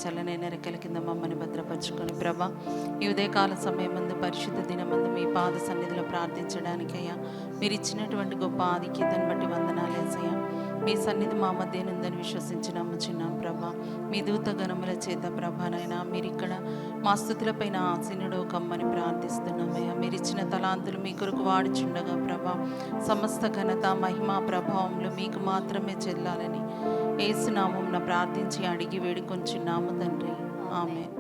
చల్లనైన రెక్కల కింద మమ్మల్ని భద్రపరుచుకొని ప్రభా ఈ ఉదయకాల సమయం ముందు పరిశుద్ధ దినమందు మీ పాద సన్నిధిలో ప్రార్థించడానికయ్యా మీరు ఇచ్చినటువంటి గొప్ప ఆధిక్యతను బట్టి వందనాలు యేసయ్యా. మీ సన్నిధి మా మధ్య నుందని విశ్వసించి నమ్ముచున్నాం ప్రభా. మీ దూత గణముల చేత ప్రభానైనా మీరు ఇక్కడ మా స్థుతులపైన ఆసీనుడు కమ్మని ప్రార్థిస్తున్నామయ్యా. మీరు ఇచ్చిన తలాంతులు మీ కొరకు వాడుచుండగా ప్రభా సమస్త ఘనత మహిమ ప్రభావములు మీకు మాత్రమే చెల్లాలని యేసునామమున ప్రార్థించి అడిగి వేడుకొంచున్నాము తండ్రి. ఆమేన్.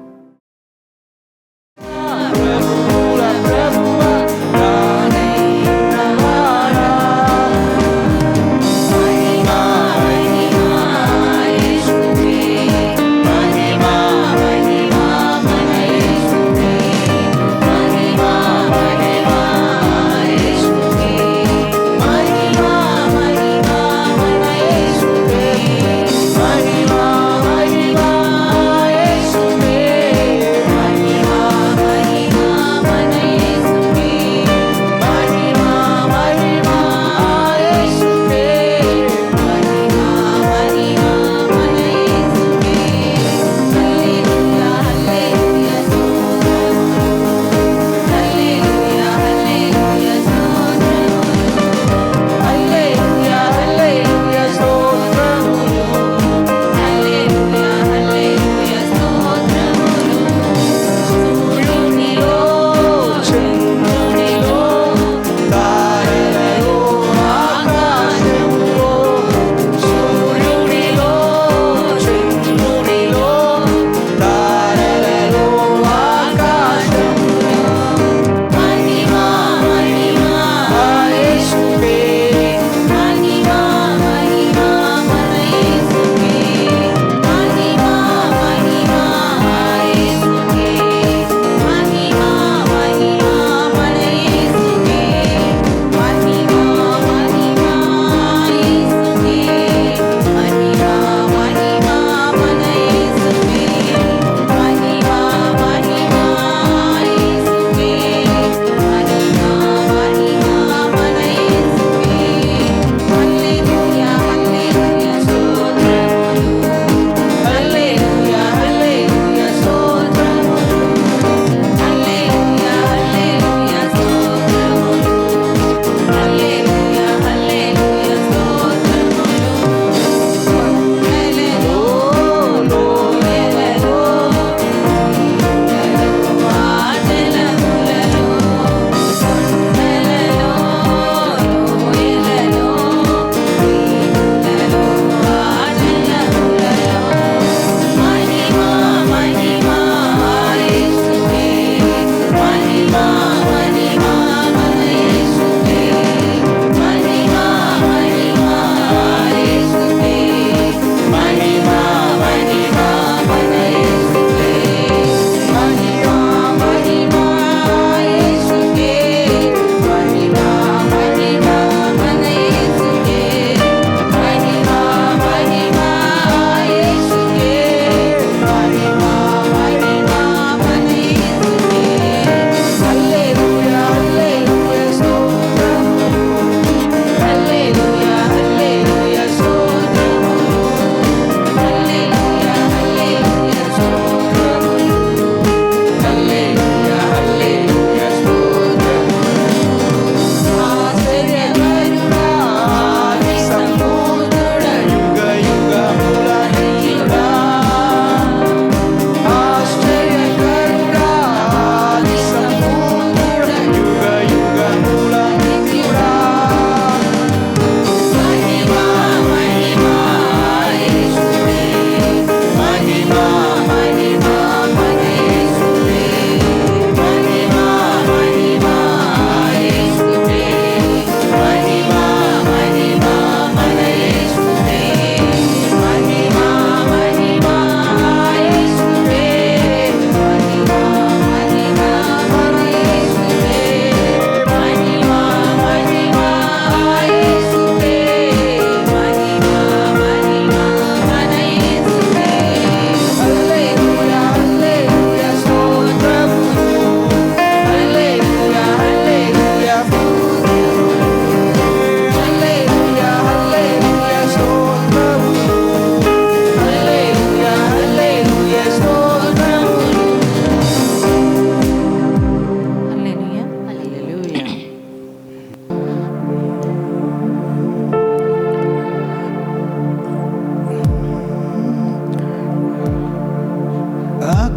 Mahima, mahima, Yesu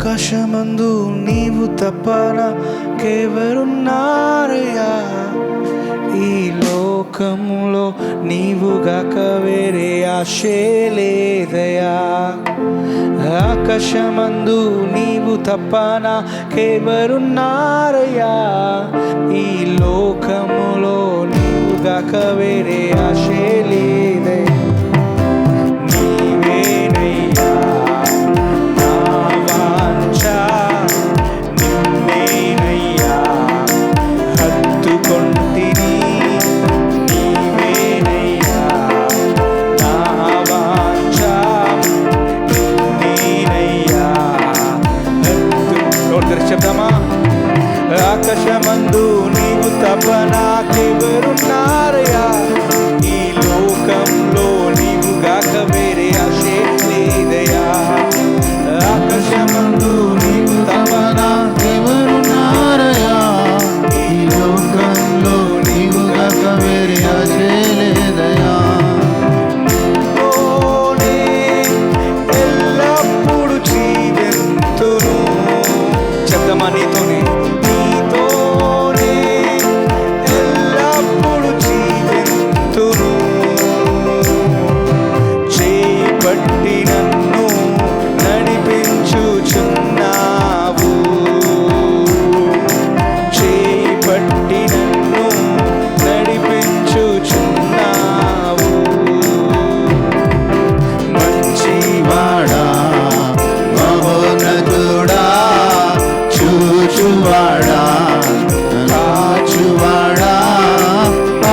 ఆకాశమందు నీవు తప్ప నాకెవరున్నారయ్యా, ఈ లోకములో నీవుగాక వేరే ఆశే లేదయ్యా. ఆకాశమందు నీవు తప్ప నాకెవరున్నారయ్యా, ఈ లోకములో నీవుగాక వేరే ఆశే లేదయ్యా. ఆకాశమందు నీవు తప్ప నాకెవరున్నారయ్యా, ఈ లోకంలో నీవుగాక వేరే ఆశే లేదయ్యా. ఆకాశమందు నీవు తప్ప నాకెవరున్నారయ్యా, ఈ లోకంలో నీవుగాక వేరే ఆశే లేదయ్యా. ఎల్లప్పుడు జీవింతును, చెప్తామా నీతోనే,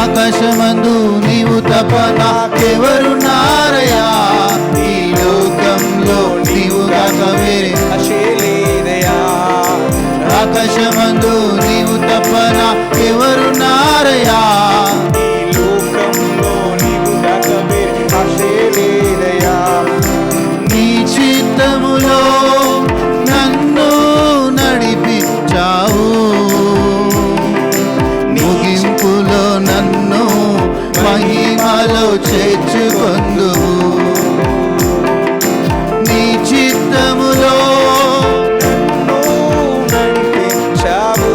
ఆకాశమందు నీవు తప్ప నాకెవరున్నారయ్యా, ఈ లోకంలో నీవుగాక వేరే ఆశే లేదయ్యా. ఆకాశమందు నీవు తప్ప నాకెవరున్నారయ్యా, ఈ లోకంలో నీవుగాక వేరే ఆశే లేదయ్యా. నీ చిత్తములో నన్ను నడిపించావు, ముగింపులో నన్ను మహిమలో చేర్చుకొందువు. నీ చిత్తములో నన్ను నడిపించావు,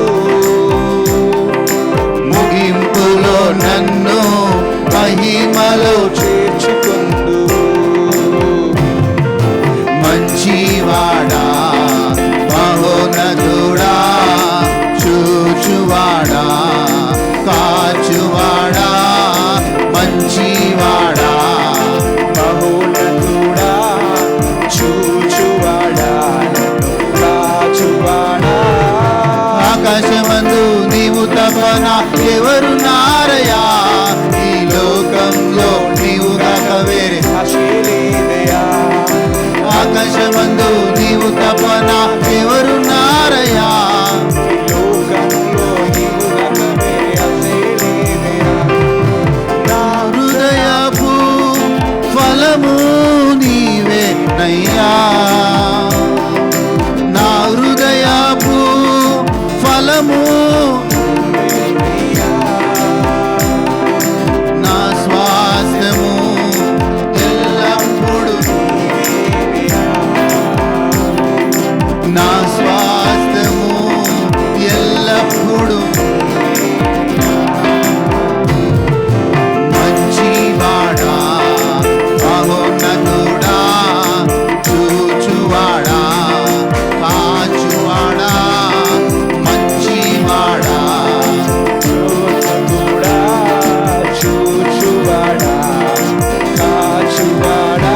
ముగింపులో నన్ను మహిమలో చేర్చుకొందువు. మంచివాడా, మహోన్నతుడా, చూచువాడా, కాచువాడా, మంచివాడా, మహోన్నతుడా, చూచువాడా, కాచువాడా. ఆకాశమందు నీవు తప్ప నాకెవరున్నారయ్యా, ఈ లోకంలో నీవుగాక వేరే ఆశే లేదయ్యా. ఆకాశమందు నీవు తప్ప నాకెవరున్నారయ్యా, ఈ లోకంలో నీవుగాక వేరే ఆశే లేదయ్యా. నా హృదయపు ఫలము నీవే నయ్యా, నా హృదయపు ఫలము నా స్వాస్థ్యము ఎల్లప్పుడు, నా స్వాస్థ్యము ఎల్లప్పుడు. మంచివాడా, మహోన్నతుడా, చూచువాడా, కాచువాడా, మంచివాడా, మహోన్నతుడా, చూచువాడా, కాచువాడా.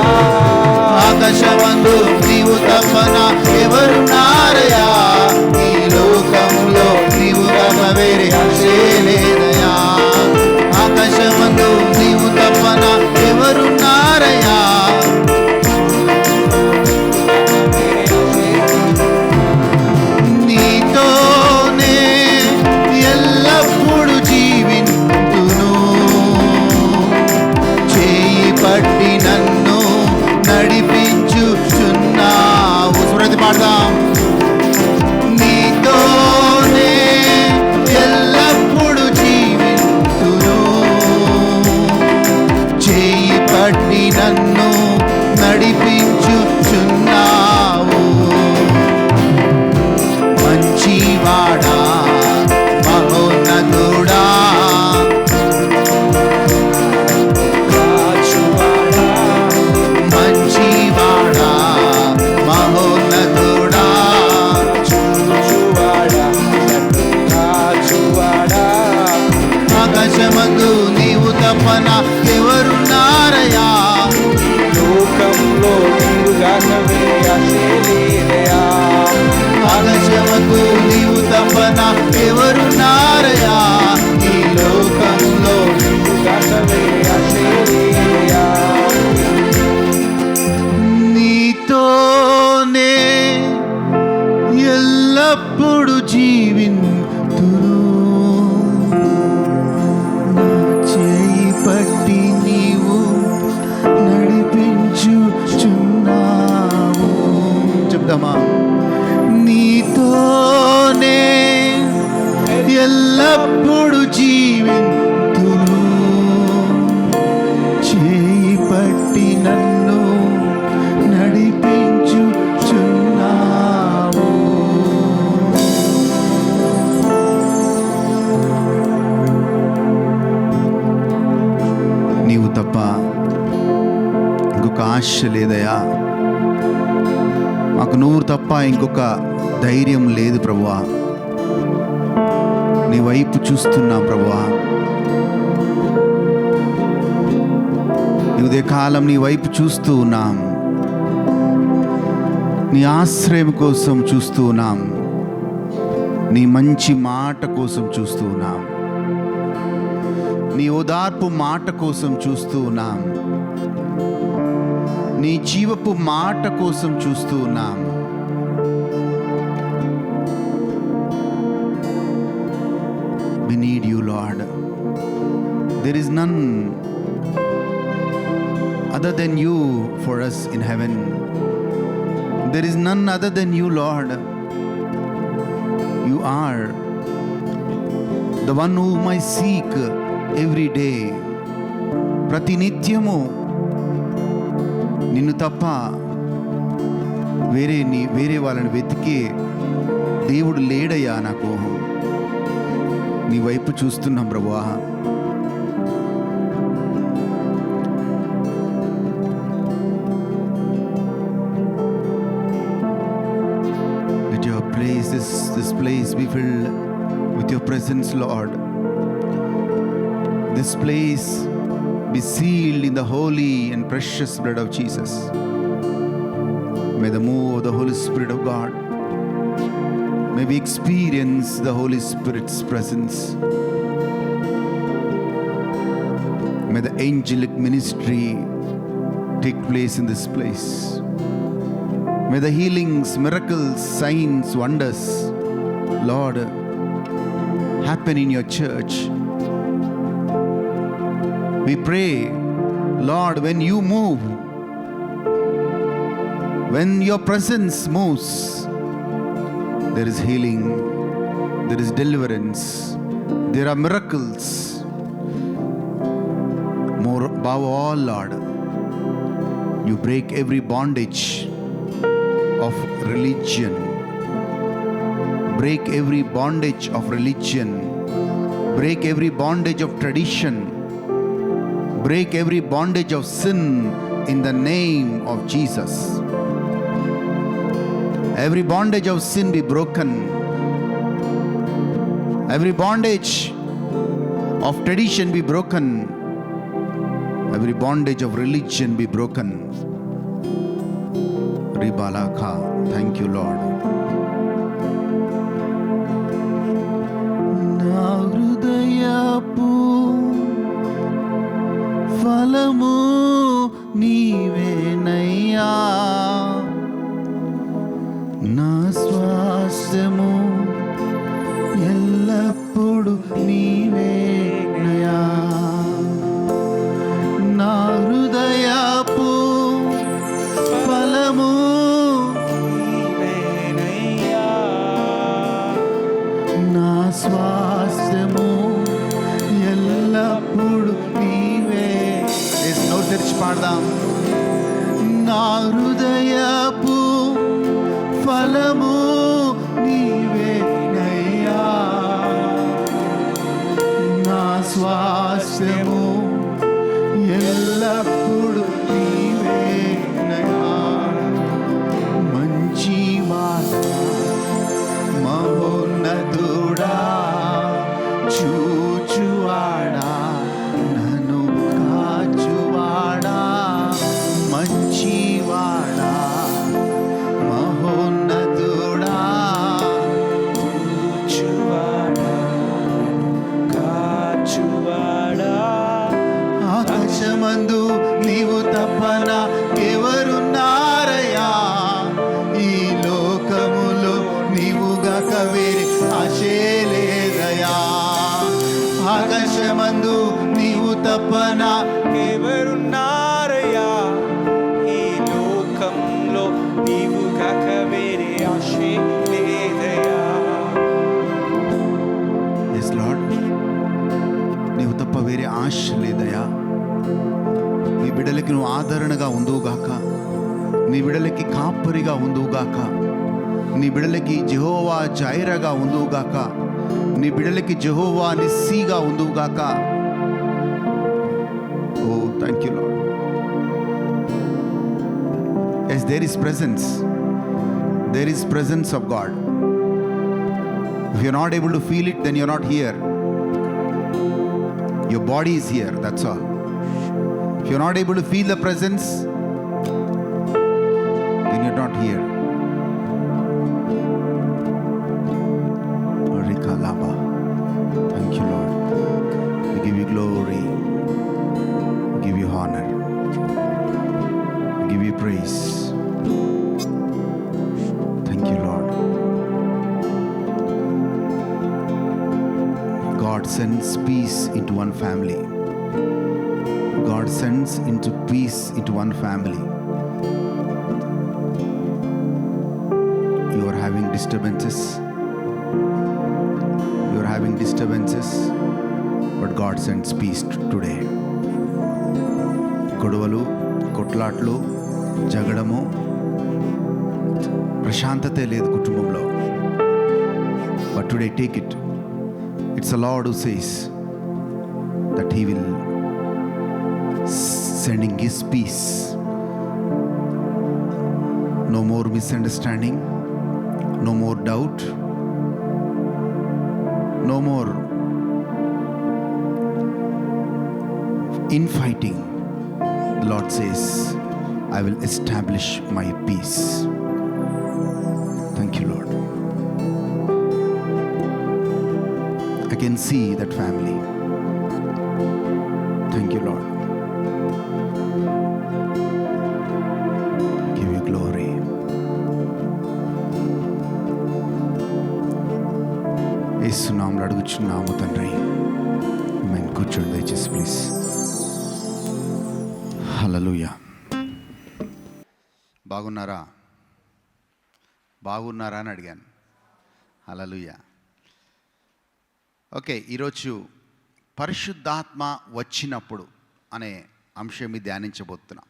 ఆకాశమందు నీవు తప్ప నాకెవరున్నారయ్యా, ఈ లోకంలో నీవుగాక వేరే ఆశే లేదయ్యా. ఆకాశమందు నీవు తప్ప నాకెవరున్నారయ్యా, నీతోనే ఎల్లప్పుడు జీవింతును, చేయి పట్టి నన్ను నడిపించుచున్నావు. స్మృతి పాడదాం. ఆశ లేదయా. మాకు నువ్వు తప్ప ఇంకొక ధైర్యం లేదు ప్రభువా. నీ వైపు చూస్తున్నాం ప్రభువా. ఉదయ కాలం నీ వైపు చూస్తూ ఉన్నాం. నీ ఆశ్రయం కోసం చూస్తూ ఉన్నాం. నీ మంచి మాట కోసం చూస్తూ ఉన్నాం. నీ ఓదార్పు మాట కోసం చూస్తూ ఉన్నాం. నీ జీవపు మాట కోసం చూస్తూ ఉన్నాం. We need you, Lord. There is none other than you for us in heaven. There is none other than you, Lord. You are the one whom I seek every day. ప్రతినిత్యము నిన్ను తప్ప వేరే వాళ్ళని వెతికే దేవుడు లేడయ్యా. నాకు నీ వైపు చూస్తున్నాం ప్రభువా. Let your place, this place be filled with your presence, Lord. This place be sealed in the holy and precious blood of Jesus. May the move of the Holy Spirit of God, may we experience the Holy Spirit's presence. May the angelic ministry take place in this place. May the healings, miracles, signs, wonders, Lord, happen in your church. We pray, Lord, when you move, when your presence moves, there is healing, there is deliverance, there are miracles. More above all, Lord, you break every bondage of religion. Break every bondage of religion. Break every bondage of tradition. Break every bondage of sin in the name of Jesus. Every bondage of sin be broken. Every bondage of tradition be broken. Every bondage of religion be broken. Ribalaka. Thank you, Lord. Na hrudayapu ఫలము నీవేనయ్యా. నా స్వాస్థ్యము ఎల్లప్పుడు నీవేనయ్యా. నా హృదయపు ఫలము నీవేనయ్యా. నా స్వాస్థ్యము ఎల్లప్పుడు నీవే. నోరు తెరిచి పాడదాం. నా హృదయపు ఫలము నీవేనయ్యా. నా స్వాస్థ్యము ఎల్లప్పుడు నీవేనయ్యా. మంచి మాట మహోన్నతుడా, చూచువాడా, నన్ను కాచువాడా, మంచివాడా, మహోన్నతుడా, చూచువాడా, కాచువాడా. ఆకాశమందు నీవు తప్పన ఎవరున్నారయ్యా. ఈ లోకములో నీవుగాక వేరే ఆశే లేదయా. ఆకాశమందు నీవు తప్పన ఎవరున్నారయ్యా. ఈ లోకంలో నీవు కాక వేరే ఆశే లేదయ్యా. ఎస్ లార్డ్, నీవు తప్ప వేరే ఆశ లేదయా. నీ బిడ్డలకి నువ్వు ఆదరణగా ఉందువుగాక. నీ బిడ్డలకి కాపరిగా ఉందువుగాక. నీ బిడ్డలకి జెహోవా జైరగా ఉందువుగాక. నీ బిడ్డలకి జెహోవా నిస్సీగా ఉందువుగాక. Oh thank you Lord. Yes, there is presence. There is presence of God. If you're not able to feel it, then you're not here. Your body is here, that's all. If you're not able to feel the presence, then you're not here. Rikalaba. Thank you, Lord. We give you glory. We give you honor. We give you praise. Thank you, Lord. God sends peace into one family. God sends into peace into one family. You are having disturbances. You are having disturbances, but God sends peace today. గొడవలు, కొట్లాట్లు, జగడము, ప్రశాంతతే లేదు కుటుంబంలో. But today take it. It's the Lord who says that He will sending His peace. No more misunderstanding, no more doubt, no more infighting. The Lord says, I will establish my peace. Thank you, Lord. I can see that family. Thank you, Lord. Give you glory. యేసు నామములో అడుగుచున్నాము తండ్రి. ఆమేన్. కూర్చోండి దయచేసి please. హల్లెలూయా. బాగున్నారా? బాగున్నారా అని అడిగాను. హల్లెలూయా. Okay, ఈరోజు పరిశుద్ధాత్మ వచ్చినప్పుడు అనే అంశం మీద ధ్యానించబోతున్నాం.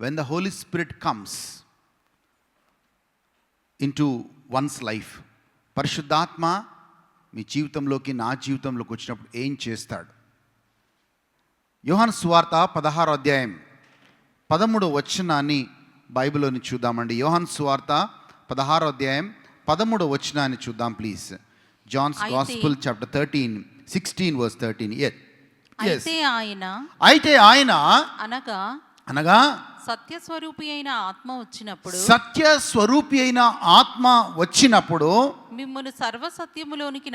When the Holi spirit comes into one's life, పరిశుద్ధాత్మ మీ జీవితంలోకి, నా జీవితంలోకి వచ్చినప్పుడు ఏం చేస్తాడు? యోహాను సువార్త 16వ అధ్యాయం 13వ వచనాన్ని బైబిల్లోని చూద్దామండి. యోహాను సువార్త 16వ అధ్యాయం 13వ వచనాన్ని చూద్దాం please. John's Gospel chapter 16 verse 13. Yes. అయితే ఆయన అనగా సత్యస్వరూపి అయిన ఆత్మ వచ్చినప్పుడు మిమ్మల్ని సర్వ సత్యములోకి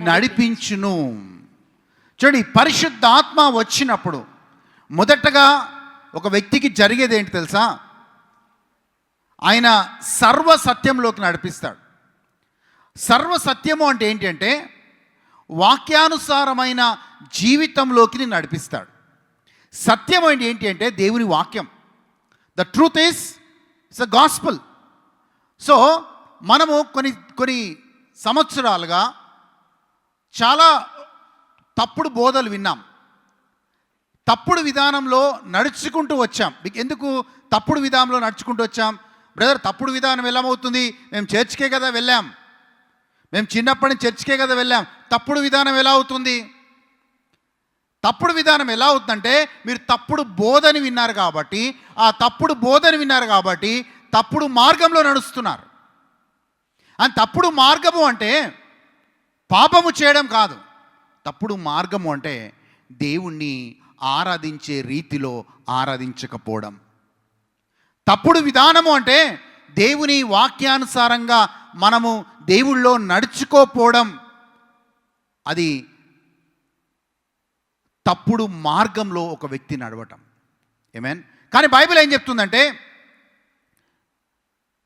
నడిపించును. చూడండి, పరిశుద్ధాత్మ వచ్చినప్పుడు మొదటగా ఒక వ్యక్తికి జరిగేది ఏంటి తెలుసా? ఆయన సర్వ సత్యంలోకి నడిపిస్తాడు. సర్వ సత్యము అంటే ఏంటి అంటే వాక్యానుసారమైన జీవితంలోకి నడిపిస్తాడు. సత్యం అంటే ఏంటి అంటే దేవుని వాక్యం. The truth is it's a gospel. So మనము కొన్ని సంవత్సరాలుగా చాలా తప్పుడు బోధలు విన్నాం, తప్పుడు విధానంలో నడుచుకుంటూ వచ్చాం. ఎందుకు తప్పుడు విధానంలో నడుచుకుంటూ వచ్చాం? బ్రదర్, తప్పుడు విధానం ఎలామవుతుంది? మేము చర్చ్కే కదా వెళ్ళాం, మేము చిన్నప్పటి నుంచి చర్చ్కే కదా వెళ్ళాం. తప్పుడు విధానం ఎలా అవుతుంది? తప్పుడు విధానం ఎలా అవుతుందంటే మీరు తప్పుడు బోధని విన్నారు కాబట్టి, ఆ తప్పుడు బోధని విన్నారు కాబట్టి తప్పుడు మార్గంలో నడుస్తున్నారు. అని తప్పుడు మార్గము అంటే పాపము చేయడం కాదు. తప్పుడు మార్గము అంటే దేవుణ్ణి ఆరాధించే రీతిలో ఆరాధించకపోవడం. తప్పుడు విధానము అంటే దేవుని వాక్యానుసారంగా మనము దేవుళ్ళో నడుచుకోపోవడం. అది తప్పుడు మార్గంలో ఒక వ్యక్తి నడవటం. ఆమేన్. కానీ బైబిల్ ఏం చెప్తుందంటే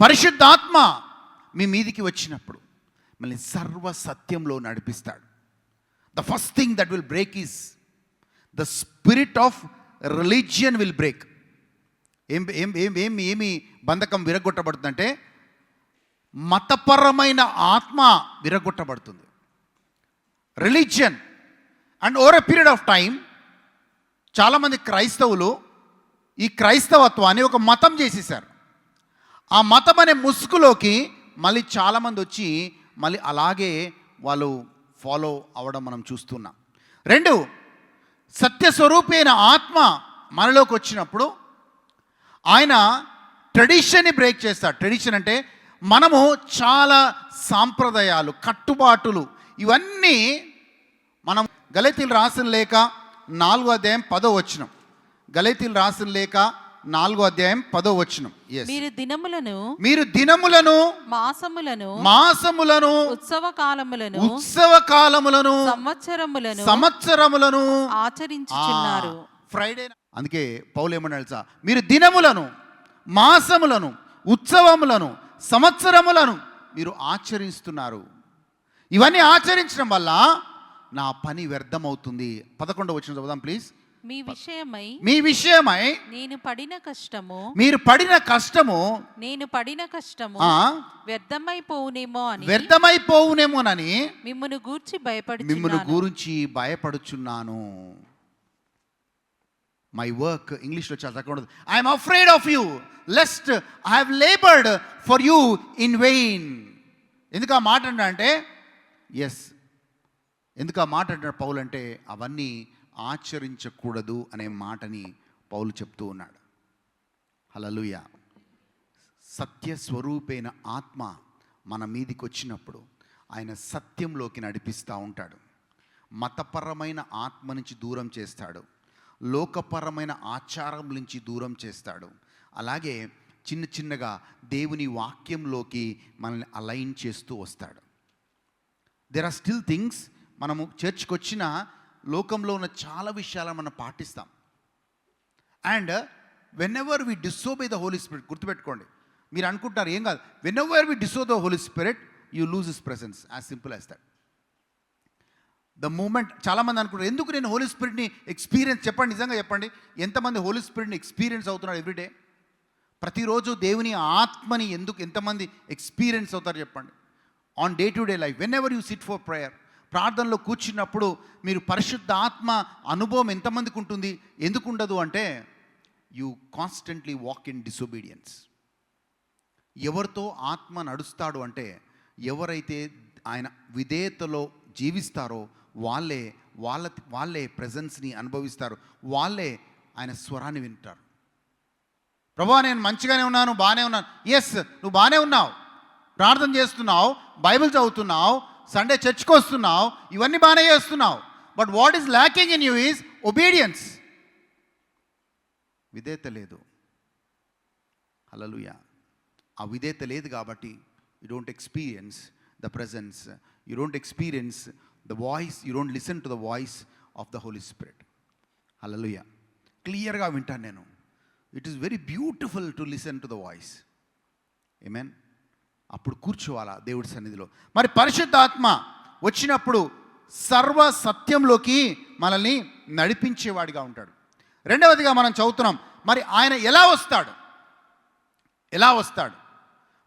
పరిశుద్ధాత్మ మీ మీదికి వచ్చినప్పుడు మళ్ళీ సర్వ సత్యంలో నడిపిస్తాడు. The first thing that will break is the spirit of religion will break. ఏమి బంధకం విరగొట్టబడుతుందంటే మతపరమైన ఆత్మ విరగొట్టబడుతుంది. Religion. And over a period of time చాలామంది క్రైస్తవులు ఈ క్రైస్తవత్వాన్ని ఒక మతం చేసేసారు. ఆ మతం అనే ముసుగులోకి మళ్ళీ చాలామంది వచ్చి మళ్ళీ అలాగే వాళ్ళు ఫాలో అవ్వడం మనం చూస్తున్నాం. రెండు, సత్యస్వరూపి అయిన ఆత్మ మనలోకి వచ్చినప్పుడు ఆయన ట్రెడిషన్ని బ్రేక్ చేస్తాడు. ట్రెడిషన్ అంటే మనము చాలా సాంప్రదాయాలు, కట్టుబాటులు, ఇవన్నీ మనం గలతీయులు రాసిన లేఖ 4వ అధ్యాయం 10వ వచనం. గలతీయులు రాసిన లేఖ 4వ అధ్యాయం 10వ వచనం. మీరు దినములను మాసములను ఉత్సవ కాలములను సంవత్సరములను ఆచరించుచున్నారు. ఫ్రైడే. అందుకే పౌలు ఏమన్నాడు తెలుసా? మీరు దినములను, మాసములను, ఉత్సవములను, సంవత్సరములను మీరు ఆచరిస్తున్నారు. ఇవన్నీ ఆచరించడం వల్ల నా పని వ్యర్థమవుతుంది. 11వ వచనం చదువుదాం ప్లీజ్. మీ విషయమై మీరు పడిన కష్టము వ్యర్థమైపోవునేమోనని మిమ్మును గూర్చి భయపడుచున్నాను. మై వర్క్, ఇంగ్లీష్లో చాలా చక్కగా ఉంటుంది. I'm afraid of you lest I have laboured for you in vain. ఎందుకు ఆ మాట అంటే ఎందుకు ఆ మాట అంటాడు పౌలు అంటే అవన్నీ ఆచరించకూడదు అనే మాటని పౌలు చెప్తూ ఉన్నాడు. హల్లెలూయా. సత్యస్వరూపైన ఆత్మ మన మీదికి వచ్చినప్పుడు ఆయన సత్యంలోకి నడిపిస్తూ ఉంటాడు. మతపరమైన ఆత్మ నుంచి దూరం చేస్తాడు, లోకపరమైన ఆచారం నుంచి దూరం చేస్తాడు. అలాగే చిన్న చిన్నగా దేవుని వాక్యంలోకి మనల్ని అలైన్ చేస్తూ వస్తాడు. దెర్ ఆర్ స్టిల్ థింగ్స్, మనము చర్చ్కి వచ్చిన లోకంలో ఉన్న చాలా విషయాలను మనం పాటిస్తాం. And whenever we disobey the Holi spirit, గుర్తుపెట్టుకోండి, మీరు అనుకుంటారు ఏం కాదు, whenever we disobey the Holi spirit you lose his presence, as simple as that. The moment, చాలామంది అనుకుంటారు ఎందుకు నేను హోలీ స్పిరిట్ని ఎక్స్పీరియన్స్, చెప్పండి నిజంగా చెప్పండి, ఎంతమంది హోలీ స్పిరిట్ని ఎక్స్పీరియన్స్ అవుతున్నారు ఎవ్రీడే? ప్రతిరోజు దేవుని ఆత్మని ఎంతమంది ఎక్స్పీరియన్స్ అవుతారు చెప్పండి? On day to day life, when ever you SIT for prayer, ప్రార్థనలో కూర్చున్నప్పుడు మీరు పరిశుద్ధ ఆత్మ అనుభవం ఎంతమందికి ఉంటుంది? ఎందుకు ఉండదు అంటే you constantly walk in disobedience. ఎవరితో ఆత్మ నడుస్తాడు అంటే ఎవరైతే ఆయన విధేయతలో జీవిస్తారో వాళ్ళే ప్రెజెన్స్ని అనుభవిస్తారు, వాళ్ళే ఆయన స్వరాన్ని వింటారు. ప్రభువా నేను మంచిగానే ఉన్నాను, బాగానే ఉన్నాను. ఎస్, నువ్వు బాగానే ఉన్నావు, ప్రార్థన చేస్తున్నావు, బైబిల్ చదువుతున్నావు, సండే చర్చ్కి వస్తున్నావు, ఇవన్నీ బాగానే చేస్తున్నావు. But what is lacking in you is obedience. విధేయత లేదు. హల్లెలూయా. ఆ విధేయత లేదు కాబట్టి you don't experience the presence, you don't experience the voice, you don't listen to the voice of the Holi spirit. Hallelujah. క్లియర్గా వింటాను నేను. It is very beautiful to listen to the voice. Amen. అప్పుడు కూర్చోవాలా దేవుడి సన్నిధిలో. మరి పరిశుద్ధాత్మ వచ్చినప్పుడు సర్వ సత్యంలోకి మనల్ని నడిపించేవాడిగా ఉంటాడు. రెండవదిగా మనం చదువుతున్నాం, మరి ఆయన ఎలా వస్తాడు?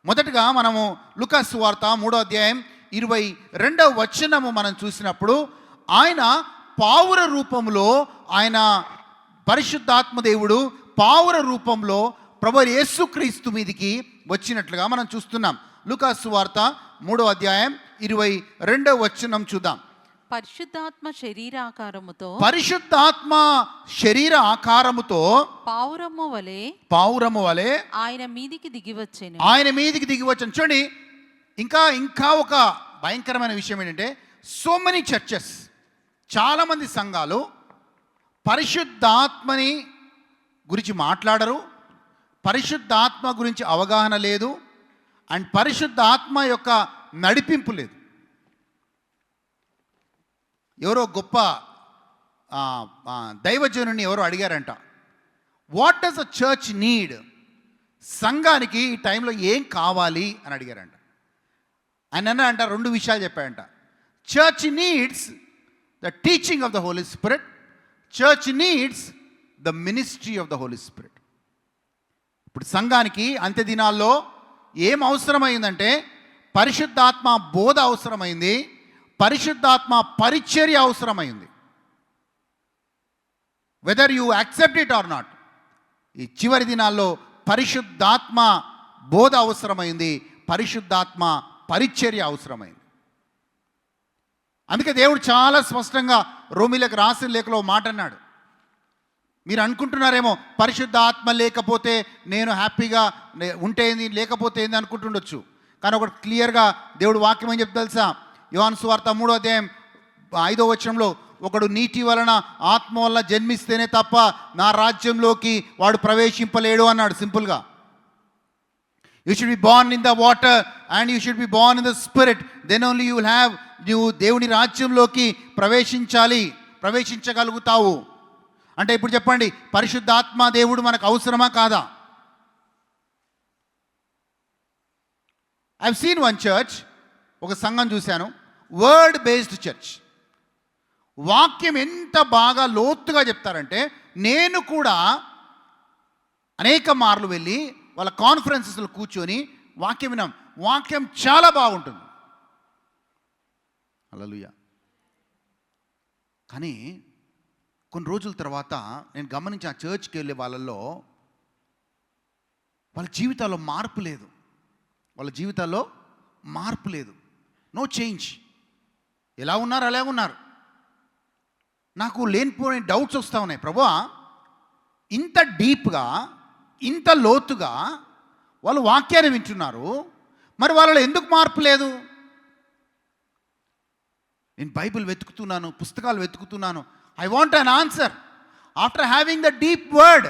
మొదటగా మనము లూకా సువార్త 3వ అధ్యాయం 22వ వచనము మనం చూసినప్పుడు ఆయన పావుర రూపంలో, ఆయన పరిశుద్ధాత్మ దేవుడు పావుర రూపంలో ప్రభువు యేసుక్రీస్తు మీదికి వచ్చినట్లుగా మనం చూస్తున్నాం. లూకా సువార్త 3వ అధ్యాయం 22వ వచనం చూద్దాం. పరిశుద్ధాత్మ శరీర ఆకారముతో పావురము వలె ఆయన మీదికి దిగి వచ్చాను. చూడండి, ఇంకా ఒక భయంకరమైన విషయం ఏంటంటే, సో మెనీ చర్చెస్, చాలామంది సంఘాలు పరిశుద్ధాత్మని గురించి మాట్లాడరు, పరిశుద్ధాత్మ గురించి అవగాహన లేదు, అండ్ పరిశుద్ధాత్మ యొక్క నడిపింపు లేదు. ఎవరో గొప్ప దైవజనుని ఎవరో అడిగారంట, what does a church need, సంఘానికి ఈ టైంలో ఏం కావాలి అని అడిగారంట. ఆయన అంట 2 విషయాలు చెప్పాడంట. Church needs the teaching of the Holi Spirit, church needs the ministry of the Holi Spirit. ఇప్పుడు సంఘానికి అంత్య దినాల్లో ఏం అవసరమైందంటే పరిశుద్ధాత్మ బోధ అవసరమైంది, పరిశుద్ధాత్మ పరిచర్య అవసరమైంది. Whether you accept it or not, ఈ చివరి దినాల్లో పరిశుద్ధాత్మ బోధ అవసరమైంది, పరిశుద్ధాత్మ పరిచర్య అవసరమైంది. అందుకే దేవుడు చాలా స్పష్టంగా రోమీలకు రాసిన లేఖలో మాట అన్నాడు, మీరు అనుకుంటున్నారేమో పరిశుద్ధ ఆత్మ లేకపోతే నేను హ్యాపీగా ఉంటే ఏంది, లేకపోతే ఏంది అనుకుంటుండొచ్చు. కానీ ఒకటి క్లియర్గా దేవుడు వాక్యం ఏం చెప్తా తెలుసా? యోహాను సువార్త 3:5 ఒకడు నీటి వలన ఆత్మ వల్ల జన్మిస్తేనే తప్ప నా రాజ్యంలోకి వాడు ప్రవేశింపలేడు అన్నాడు. సింపుల్గా, you should be born in the water and you should be born in the spirit, then only you will have, నువ్వు దేవుని రాజ్యంలోకి ప్రవేశించగలుగుతావు. అంటే ఇప్పుడు చెప్పండి, పరిశుద్ధాత్మ దేవుడు మనకు అవసరమా కాదా? I have seen one church, ఒక సంఘం చూశాను, వర్డ్ బేస్డ్ చర్చ్. వాక్యం ఎంత బాగా లోతుగా చెప్తారంటే, నేను కూడా అనేక మార్లు వెళ్ళి వాళ్ళ కాన్ఫరెన్సెస్లో కూర్చొని వాక్యం విన్నాం. వాక్యం చాలా బాగుంటుంది. హల్లెలూయా. కానీ కొన్ని రోజుల తర్వాత నేను గమనించి ఆ చర్చ్కి వెళ్ళే వాళ్ళల్లో వాళ్ళ జీవితాల్లో మార్పు లేదు. No change. ఎలా ఉన్నారు అలా ఉన్నారు. నాకు లేనిపోయిన డౌట్స్ వస్తూ ఉన్నాయి. ప్రభువా, ఇంత డీప్గా, ఇంత లోతుగా వాళ్ళు వాక్యాన్ని వింటున్నారు, మరి వాళ్ళలో ఎందుకు మార్పు లేదు? నేను బైబిల్ వెతుకుతున్నాను, పుస్తకాలు వెతుకుతున్నాను. I want an answer after having the deep word.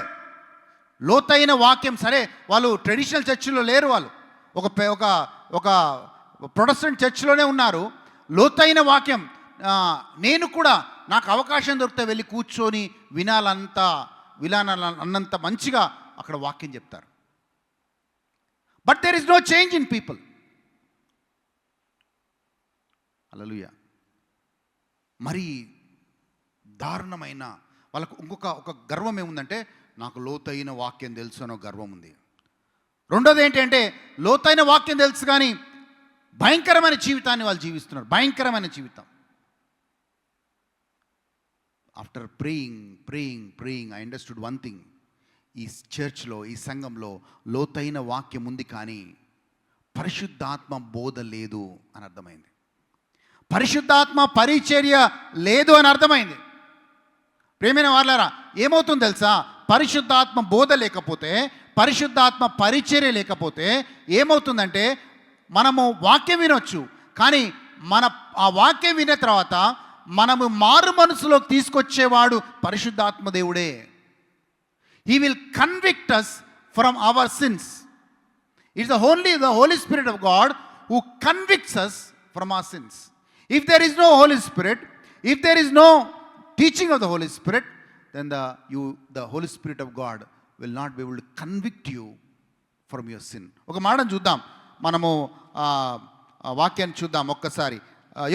లోతైన వాక్యం. సరే, వాళ్ళు ట్రెడిషనల్ చర్చిలో లేరు, వాళ్ళు ఒక ప్రొటెస్టెంట్ చర్చిలోనే ఉన్నారు. లోతైన వాక్యం నేను కూడా నాకు అవకాశం దొరికితే వెళ్ళి కూర్చొని వినాలన్నంత మంచిగా అక్కడ వాక్యం చెప్తారు. But there is no change in people. Hallelujah. మరి దారుణమైన వాళ్ళకు ఒక గర్వం ఏముందంటే, నాకు లోతైన వాక్యం తెలుసు అనే గర్వం ఉంది. రెండోది ఏంటంటే, లోతైన వాక్యం తెలుసు కానీ భయంకరమైన జీవితాన్ని వాళ్ళు జీవిస్తున్నారు. భయంకరమైన జీవితం. After praying I understood one thing. ఈ చర్చ్లో, ఈ సంఘంలో లోతైన వాక్యం ఉంది కానీ పరిశుద్ధాత్మ బోధ లేదు అని అర్థమైంది. పరిశుద్ధాత్మ పరిచర్య లేదు అని అర్థమైంది. ప్రియమైన వాళ్ళారా, ఏమవుతుంది తెలుసా? పరిశుద్ధాత్మ బోధ లేకపోతే, పరిశుద్ధాత్మ పరిచర్య లేకపోతే ఏమవుతుందంటే, మనము వాక్యం వినొచ్చు, కానీ ఆ వాక్యం విన్న తర్వాత మనము మారు మనసులోకి తీసుకొచ్చేవాడు పరిశుద్ధాత్మ దేవుడే. He will convict us from our sins. It's only the Holy Spirit of God who convicts us from our sins. If there is no Holy Spirit, if there is no teaching of the Holy Spirit, then the Holy Spirit of God will not be able to convict you from your sin. ఒక మాటను చూద్దాం, మనము వాక్యాన్ని చూద్దాం ఒక్కసారి.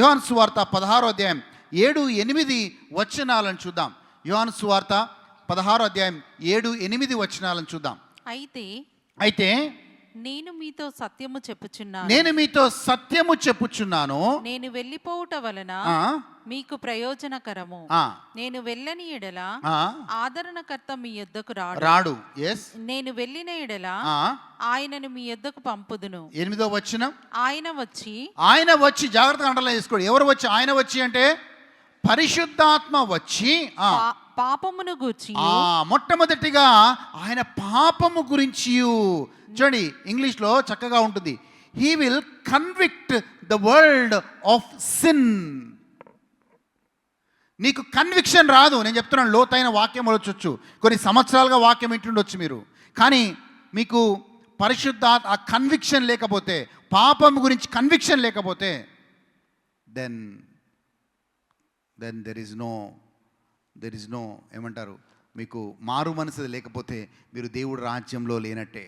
యోహాను సువార్త 16:7-8 చూద్దాం. యోహాను సువార్త 16:7-8 చూద్దాం. అయితే నేను మీతో సత్యము చెప్పుచున్నాను, నేను వెళ్ళిపోవుట వలన మీకు ప్రయోజనకరము. నేను వెళ్ళని ఎడల ఆదరణకర్త మీ యొద్దకు రాడు. నేను వెళ్ళిన ఎడల ఆయనను మీ యొద్దకు పంపుదును. 8వ వచనం, ఆయన వచ్చి జాగ్రత్తగా అండర్లైన్ చేసుకోండి. ఎవరు వచ్చి? ఆయన వచ్చి అంటే పరిశుద్ధాత్మ వచ్చి పాపమును గూర్చి, మొట్టమొదటిగా ఆయన పాపము గురించి. చూడండి, ఇంగ్లీష్లో చక్కగా ఉంటుంది, he will convict the world of sin. నీకు కన్విక్షన్ రాదు. నేను చెప్తున్నాను, లోతైన వాక్యం వచ్చొచ్చు, కొన్ని సంవత్సరాలుగా వాక్యం వింటుండొచ్చు మీరు, కానీ మీకు ఆ కన్విక్షన్ లేకపోతే, పాపం గురించి కన్విక్షన్ లేకపోతే, దెన్ దెర్ ఇస్ నో ఏమంటారు, మీకు మారు మనసు లేకపోతే మీరు దేవుడి రాజ్యంలో లేనట్టే.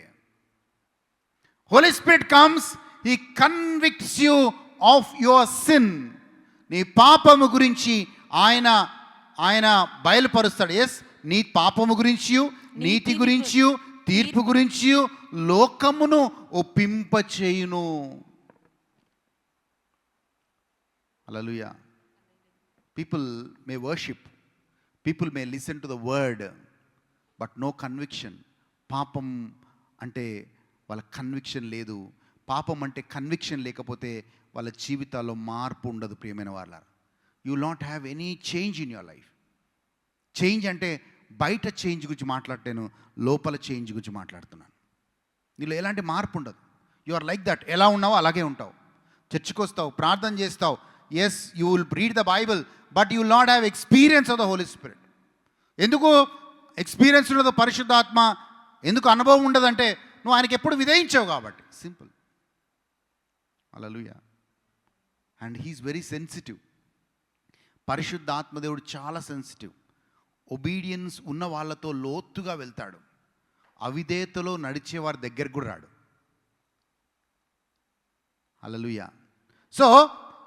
Holy spirit comes, he convicts you of your sin. నీ పాపము గురించి ఆయన బయలుపరుస్తాడు. నీ పాపము గురించి, నీతి గురించి, తీర్పు గురించి లోకమును ఒప్పింపచేయును. హల్లెలూయా. People may worship, people may listen to the word, but no conviction. పాపం అంటే వాళ్ళ కన్విక్షన్ లేదు. పాపం అంటే కన్విక్షన్ లేకపోతే వాళ్ళ జీవితాల్లో మార్పు ఉండదు. ప్రియమైన వాళ్ళారా, you will not have any change in your life. Change అంటే బయట చేంజ్ గురించి మాట్లాడతాను, లోపల చేంజ్ గురించి మాట్లాడుతున్నాను. నీలో ఎలాంటి మార్పు ఉండదు. You are like that. ఎలా ఉన్నావో అలాగే ఉంటావు. చర్చికి వస్తావు, ప్రార్థన చేస్తావు. Yes, you will read the Bible, but you will not have experience of the Holi Spirit. ఎందుకు ఎక్స్పీరియన్స్ ఉండదు పరిశుద్ధాత్మ? ఎందుకు అనుభవం ఉండదంటే నువ్వు ఆయనకి ఎప్పుడు విధేయించావు కాబట్టి. Simple. Hallelujah. And he is very sensitive. పరిశుద్ధాత్మదేవుడు చాలా సెన్సిటివ్. ఒబీడియన్స్ ఉన్న వాళ్ళతో లోతుగా వెళ్తాడు. అవిధేయతలో నడిచే వారి దగ్గరకు కూడా రాడు. హల్లెలూయా. సో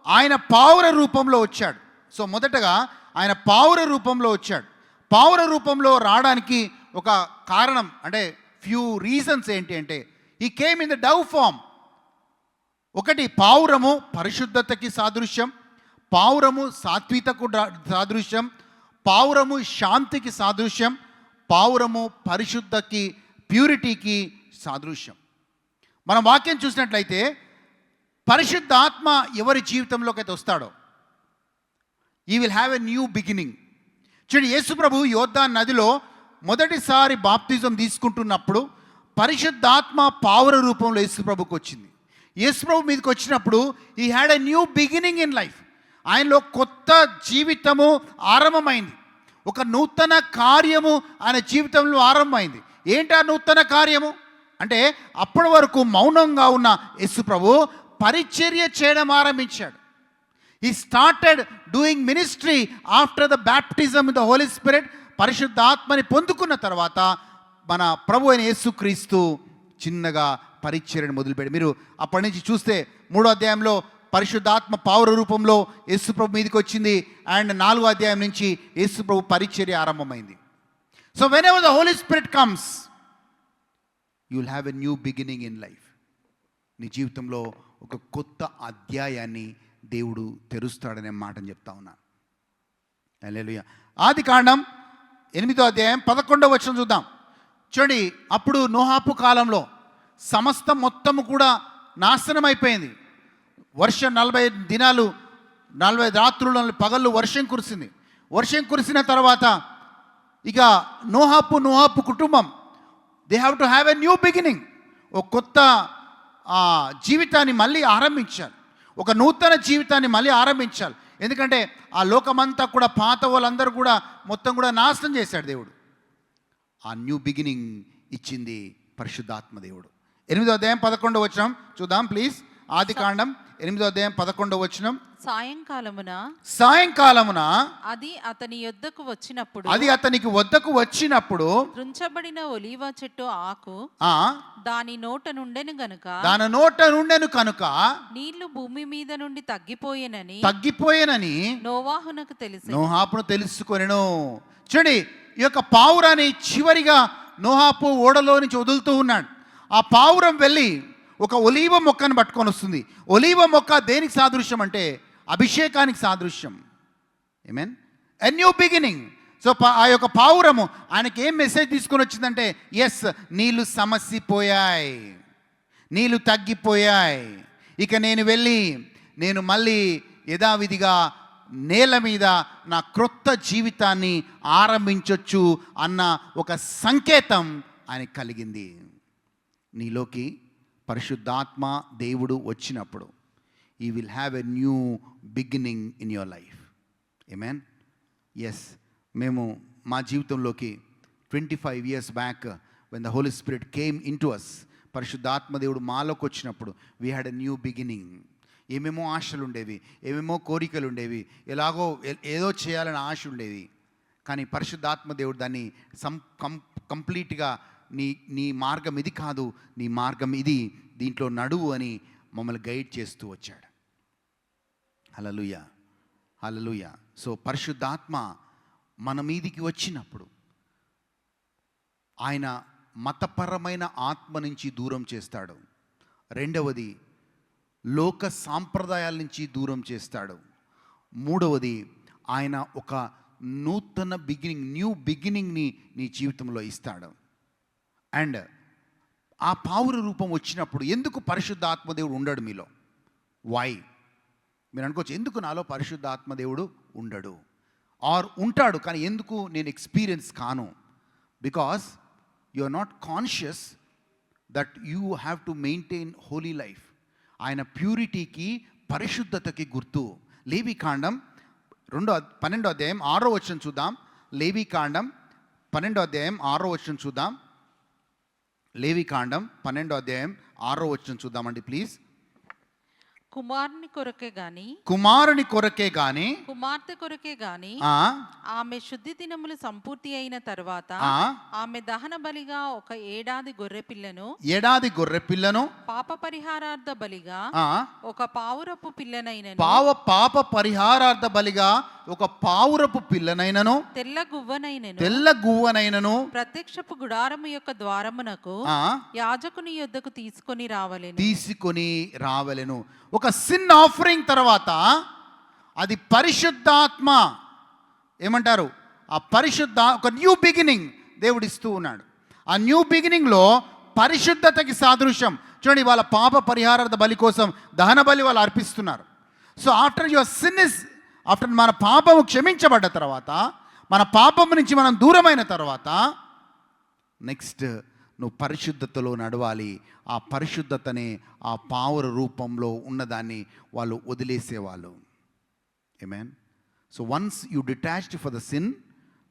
ఆయన పావుర రూపంలో వచ్చాడు. సో మొదటగా ఆయన పావుర రూపంలో వచ్చాడు. పావుర రూపంలో రావడానికి ఒక కారణం, అంటే ఫ్యూ రీజన్స్ ఏంటి అంటే, he came in the dove form. ఒకటి, పావురము పరిశుద్ధతకి సాదృశ్యం, పావురము సాత్వికకు సాదృశ్యం, పావురము శాంతికి సాదృశ్యం, పావురము పరిశుద్ధకి ప్యూరిటీకి సాదృశ్యం. మనం వాక్యం చూసినట్లయితే పరిశుద్ధాత్మ ఎవరి జీవితంలోకి అయితే వస్తాడో ఈ will have a new beginning. చూడండి, యేసు ప్రభు యోర్దాను నదిలో మొదటిసారి బాప్తిజం తీసుకుంటున్నప్పుడు పరిశుద్ధాత్మ పావుర రూపంలో యేసు ప్రభుకి వచ్చింది. యేసు ప్రభు మీదకి వచ్చినప్పుడు ఈ had a new beginning in life. ఆయనలో కొత్త జీవితము ఆరంభమైంది. ఒక నూతన కార్యము ఆయన జీవితంలో ఆరంభమైంది. ఏంటి ఆ నూతన కార్యము అంటే, అప్పటి వరకు మౌనంగా ఉన్న యేసు ప్రభు పరిచర్య చేయడం ఆరంభించాడు. He started doing ministry after the baptism in the Holi spirit. పరిశుద్ధాత్మని పొందుకున్న తర్వాత మన ప్రభు అయిన యేసుక్రీస్తు చిన్నగా పరిచర్యను మొదలుపెట్టి, మీరు అప్పటి నుంచి చూస్తే 3వ అధ్యాయంలో పరిశుద్ధాత్మ పావుర రూపంలో యేసు ప్రభు మీదకి వచ్చింది. అండ్ 4వ అధ్యాయం నుంచి యేసు ప్రభు పరిచర్య ఆరంభమైంది. So whenever the Holi spirit comes, you will have a new beginning in life. నీ జీవితంలో ఒక కొత్త అధ్యాయాన్ని దేవుడు తెరుస్తాడనే మాటని చెప్తా ఉన్నాను. హల్లెలూయా. ఆదికాండం 8వ అధ్యాయం 11వ వచనం చూద్దాం. చూడండి, అప్పుడు నోహాపు కాలంలో సమస్తం మొత్తము కూడా నాశనం అయిపోయింది. వర్షం 40 దినాలు 40 రాత్రులు పగళ్ళు వర్షం కురిసింది. వర్షం కురిసిన తర్వాత ఇక నోహాపు కుటుంబం they have to have a new beginning. ఒక కొత్త జీవితాన్ని మళ్ళీ ఆరంభించాలి. ఒక నూతన జీవితాన్ని మళ్ళీ ఆరంభించాలి. ఎందుకంటే ఆ లోకమంతా కూడా పాత వాళ్ళందరూ కూడా మొత్తం కూడా నాశనం చేశాడు దేవుడు. ఆ న్యూ బిగినింగ్ ఇచ్చింది పరిశుద్ధాత్మ దేవుడు. 8వ అధ్యాయం 11వ వచనం చూద్దాం ప్లీజ్. ఆదికాండం 8వ అధ్యాయం 11వ వచనం. సాయంకాలమున అది అతనికి వద్దకు వచ్చినప్పుడు త్రుంచబడిన ఒలీవ చెట్టు ఆకు దాని నోట నుండెను కనుక నీళ్లు భూమి మీద నుండి తగ్గిపోయేనని నోవాహును తెలుసుకొనెను. చూడండి, ఈ యొక్క పావురాన్ని చివరిగా నోహాపు ఓడలో నుంచి వదులుతూ ఉన్నాడు. ఆ పావురం వెళ్ళి ఒక ఒలీవ మొక్కను పట్టుకొని వస్తుంది. ఒలీవ మొక్క దేనికి సాదృశ్యం అంటే అభిషేకానికి సాదృశ్యం. Amen. A new beginning. So ఆ యొక్క పావురము ఆయనకి ఏం మెసేజ్ తీసుకొని వచ్చిందంటే, ఎస్, నీళ్ళు సమసిపోయాయి, నీళ్ళు తగ్గిపోయాయి, ఇక నేను వెళ్ళి నేను మళ్ళీ యథావిధిగా నేల మీద నా క్రొత్త జీవితాన్ని ఆరంభించొచ్చు అన్న ఒక సంకేతం ఆయనకు కలిగింది. నీలోకి పరిశుద్ధాత్మ దేవుడు వచ్చినప్పుడు you will have a new beginning in your life. Amen. Yes, మేము మా జీవితంలోకి 25 years back when the Holi Spirit came in to us, పరిశుద్ధాత్మ దేవుడు మాలోకి వచ్చినప్పుడు we had a new beginning. ఏమేమో ఆశలు ఉండేవి, ఏమేమో కోరికలు ఉండేవి, ఎలాగో ఏదో చేయాలని ఆశ ఉండేవి. కానీ పరిశుద్ధాత్మ దేవుడు దాన్ని కంప్లీట్గా నీ మార్గం ఇది కాదు, నీ మార్గం ఇది, దీంట్లో నడువు అని మమ్మల్ని గైడ్ చేస్తూ వచ్చాడు. హల్లెలూయా, హల్లెలూయా. సో పరిశుద్ధాత్మ మన మీదికి వచ్చినప్పుడు ఆయన మతపరమైన ఆత్మ నుంచి దూరం చేస్తాడు. రెండవది, లోక సాంప్రదాయాల నుంచి దూరం చేస్తాడు. మూడవది, ఆయన ఒక నూతన న్యూ బిగినింగ్ని నీ జీవితంలో ఇస్తాడు. అండ్ ఆ పావుర రూపం వచ్చినప్పుడు ఎందుకు పరిశుద్ధ ఆత్మదేవుడు ఉండడు మీలో? వై? మీరు అనుకోవచ్చు, ఎందుకు నాలో పరిశుద్ధ ఆత్మదేవుడు ఉండడు? ఆర్ ఉంటాడు, కానీ ఎందుకు నేను ఎక్స్పీరియన్స్ కాను? Because you are not conscious that you have to maintain holy life. ఆయన ప్యూరిటీకి, పరిశుద్ధతకి గుర్తు. లేవీకాండం 12వ అధ్యాయం 6వ వచనం చూద్దాం. లేవీకాండం 12వ అధ్యాయం 6వ వచనం చూద్దాం. లేవీకాండం 12వ అధ్యాయం 6వ వచనం చూద్దామండి ప్లీజ్. కుమారుని కొరకే గాని, కుమారుని కొరకే గాని, కుమార్తె కొరకే గాని, ఆమె శుద్ధి దినములు సంపూర్తి అయిన తర్వాత ఆమె దహన బలిగా ఒక ఏడాది గొర్రె పిల్లను పాప పరిహారార్థ బలిగా ఒక పావురపు పిల్లనైనను పాప పరిహారార్థ బలిగా ఒక పావురపు పిల్లనైనను తెల్ల గువ్వనైనను ప్రత్యక్షపు గుడారము యొక్క ద్వారమునకు యాజకుని యొద్దకు తీసుకొని రావలెను. ఒక సిన్ ఆఫరింగ్ తర్వాత అది పరిశుద్ధాత్మ ఏమంటారు, ఆ ఒక న్యూ బిగినింగ్ దేవుడు ఇస్తూ ఉన్నాడు. ఆ న్యూ బిగినింగ్లో పరిశుద్ధతకి సాదృశ్యం. చూడండి, వాళ్ళ పాప పరిహారార్థ బలి కోసం దహన బలి వాళ్ళు అర్పిస్తున్నారు. So after your sin is, after మన పాపము క్షమించబడ్డ తర్వాత, మన పాపము నుంచి మనం దూరమైన తర్వాత, నెక్స్ట్ నువ్వు పరిశుద్ధతలో నడవాలి. ఆ పరిశుద్ధతనే ఆ పావుర రూపంలో ఉన్నదాన్ని వాళ్ళు వదిలేసేవాళ్ళు. Amen. So once you detached for the sin,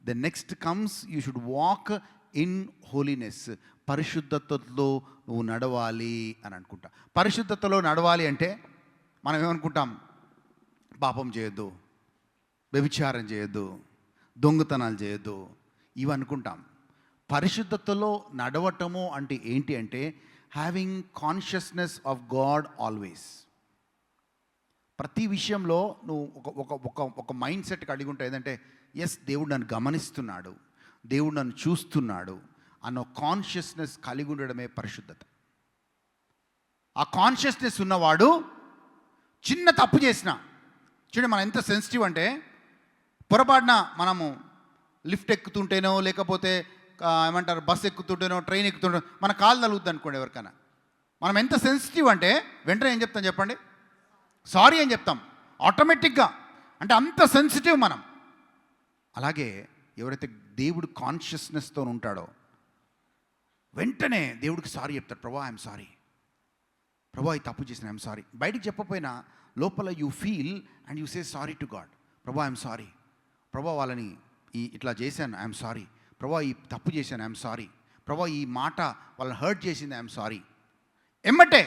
the next comes you should walk in holiness. పరిశుద్ధతలో నువ్వు నడవాలి అని అనుకుంటా. పరిశుద్ధతలో నడవాలి అంటే మనం ఏమనుకుంటాం? పాపం చేయొద్దు, వ్యభిచారం చేయొద్దు, దొంగతనాలు చేయొద్దు, ఇవి అనుకుంటాం. పరిశుద్ధతలో నడవటము అంటే ఏంటి అంటే having consciousness of God always. ప్రతి విషయంలో నువ్వు ఒక మైండ్ సెట్ కలిగి ఉంటావు. ఏదంటే ఎస్, దేవుడు నన్ను గమనిస్తున్నాడు, దేవుడు నన్ను చూస్తున్నాడు అన్న కాన్షియస్నెస్ కలిగి ఉండడమే పరిశుద్ధత. ఆ కాన్షియస్నెస్ ఉన్నవాడు చిన్న తప్పు చేసిన, చూడండి మనం ఎంత సెన్సిటివ్ అంటే, పొరపాటున మనము లిఫ్ట్ ఎక్కుతుంటేనో లేకపోతే ఏమంటారు బస్ ఎక్కుతుంటేనో ట్రైన్ ఎక్కుతుంటేనో మన కాలు తగులుతుంది అనుకోండి ఎవరికైనా, మనం ఎంత సెన్సిటివ్ అంటే వెంటనే ఏం చెప్తాం చెప్పండి? సారీ అని చెప్తాం ఆటోమేటిక్గా. అంటే అంత సెన్సిటివ్ మనం. అలాగే ఎవరైతే దేవుడు కాన్షియస్నెస్తో ఉంటాడో వెంటనే దేవుడికి సారీ చెప్తాడు. ప్రభా ఐఎమ్ సారీ, ప్రభా ఈ తప్పు చేసిన ఐఎమ్ సారీ. బయటికి చెప్పకపోయినా లోపల you feel and you say sorry to God. ప్రభా ఐఎమ్ సారీ, ప్రభా వాళ్ళని ఇట్లా చేశాను ఐఎమ్ సారీ, ప్రభా ఈ తప్పు చేశాను ఐఎమ్ సారీ, ప్రభా ఈ మాట వాళ్ళని హర్ట్ చేసింది ఐఎమ్ సారీ. ఎమ్మటే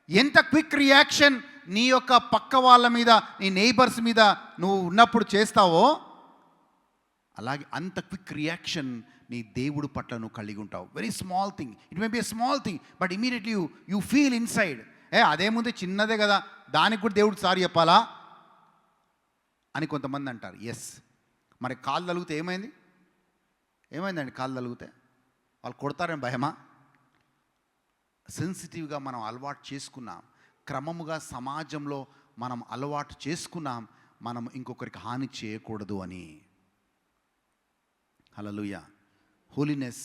ఎంత క్విక్ రియాక్షన్ నీ యొక్క పక్క వాళ్ళ మీద, నీ నైబర్స్ మీద నువ్వు ఉన్నప్పుడు చేస్తావో, అలాగే అంత క్విక్ రియాక్షన్ నీ దేవుడు పట్ల నువ్వు కలిగి ఉంటావు. Very small thing, it may be a small thing, but immediately you feel inside, అదేముంది చిన్నదే కదా, దానికి కూడా దేవుడు సారీ చెప్పాలా అని కొంతమంది అంటారు. ఎస్, మరి కాళ్ళు తలిగితే ఏమైందండి? కాళ్ళు తలిగితే వాళ్ళు కొడతారని భయమా? సెన్సిటివ్గా మనం అలవాటు చేసుకున్నాం, క్రమముగా సమాజంలో మనం అలవాటు చేసుకున్నాం మనం ఇంకొకరికి హాని చేయకూడదు అని. Hallelujah. Holiness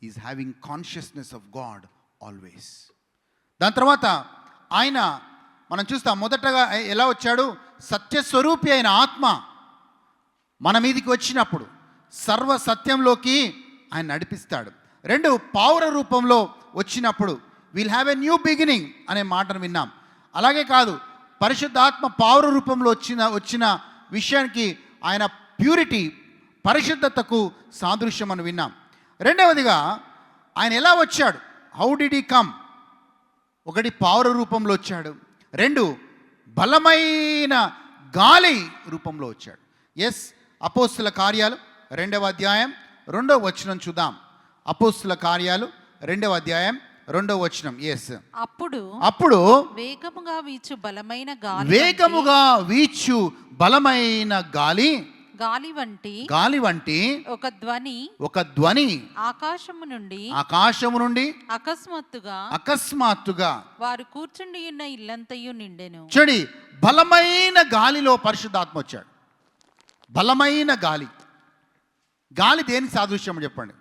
is having consciousness of God always. దాని తర్వాత ఆయన మనం చూస్తాం, మొదటగా ఎలా వచ్చాడు? సత్యస్వరూపి అయిన ఆత్మ మన మీదికి వచ్చినప్పుడు సర్వ సత్యంలోకి ఆయన నడిపిస్తాడు. రెండు, పావుర రూపంలో వచ్చినప్పుడు will have a new beginning అనే మాటను విన్నాం. అలాగే కాదు, పరిశుద్ధాత్మ పావుర రూపంలో వచ్చిన విషయానికి ఆయన ప్యూరిటీ, పరిశుద్ధతకు సాదృశ్యం అని విన్నాం. రెండవదిగా ఆయన ఎలా వచ్చాడు? How did he come? ఒకటి పావుర రూపంలో వచ్చాడు, రెండు బలమైన గాలి రూపంలో వచ్చాడు. ఎస్, అపోస్తుల కార్యాలు 2వ అధ్యాయం 2వ వచనం చూద్దాం. అపోస్తుల కార్యాలు 2వ అధ్యాయం 2వ వచనం. ఎస్, అప్పుడు వేగముగా వీచు బలమైన గాలి వంటి ఒక ధ్వని ఆకాశము నుండి అకస్మాత్తుగా వారు కూర్చుండి ఉన్న ఇల్లంతయు నిండెను. చూడండి, బలమైన గాలిలో పరిశుద్ధాత్మ వచ్చాడు. బలమైన గాలి. గాలి దేనికి సాదృశ్యం చెప్పండి?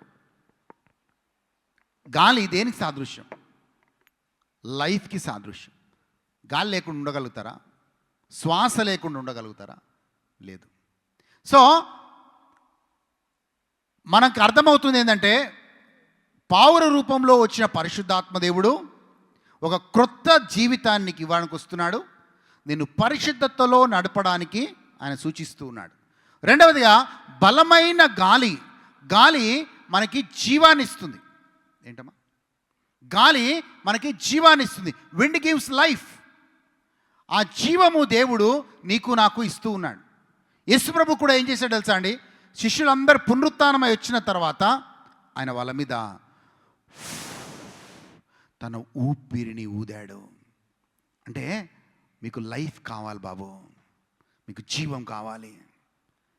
గాలి దేనికి సాదృశ్యం? లైఫ్కి సాదృశ్యం. గాలి లేకుండా ఉండగలుగుతారా? శ్వాస లేకుండా ఉండగలుగుతారా? లేదు. సో మనకు అర్థమవుతుంది ఏంటంటే పావుర రూపంలో వచ్చిన పరిశుద్ధాత్మ దేవుడు ఒక క్రొత్త జీవితానికి ఇవ్వడానికి వస్తున్నాడు. నిన్ను పరిశుద్ధతలో నడపడానికి ఆయన సూచిస్తూ ఉన్నాడు. రెండవదిగా బలమైన గాలి మనకి జీవాన్ని ఇస్తుంది. ఏంటమ్మా? గాలి మనకి జీవాన్ని ఇస్తుంది. Wind gives life. ఆ జీవము దేవుడు నీకు నాకు ఇస్తూ ఉన్నాడు. యేసుప్రభు కూడా ఏం చేశాడు తెలుసా అండి? శిష్యులందరూ పునరుత్థానమై వచ్చిన తర్వాత ఆయన వాళ్ళ మీద తన ఊపిరిని ఊదాడు. అంటే మీకు లైఫ్ కావాలి బాబు, మీకు జీవం కావాలి.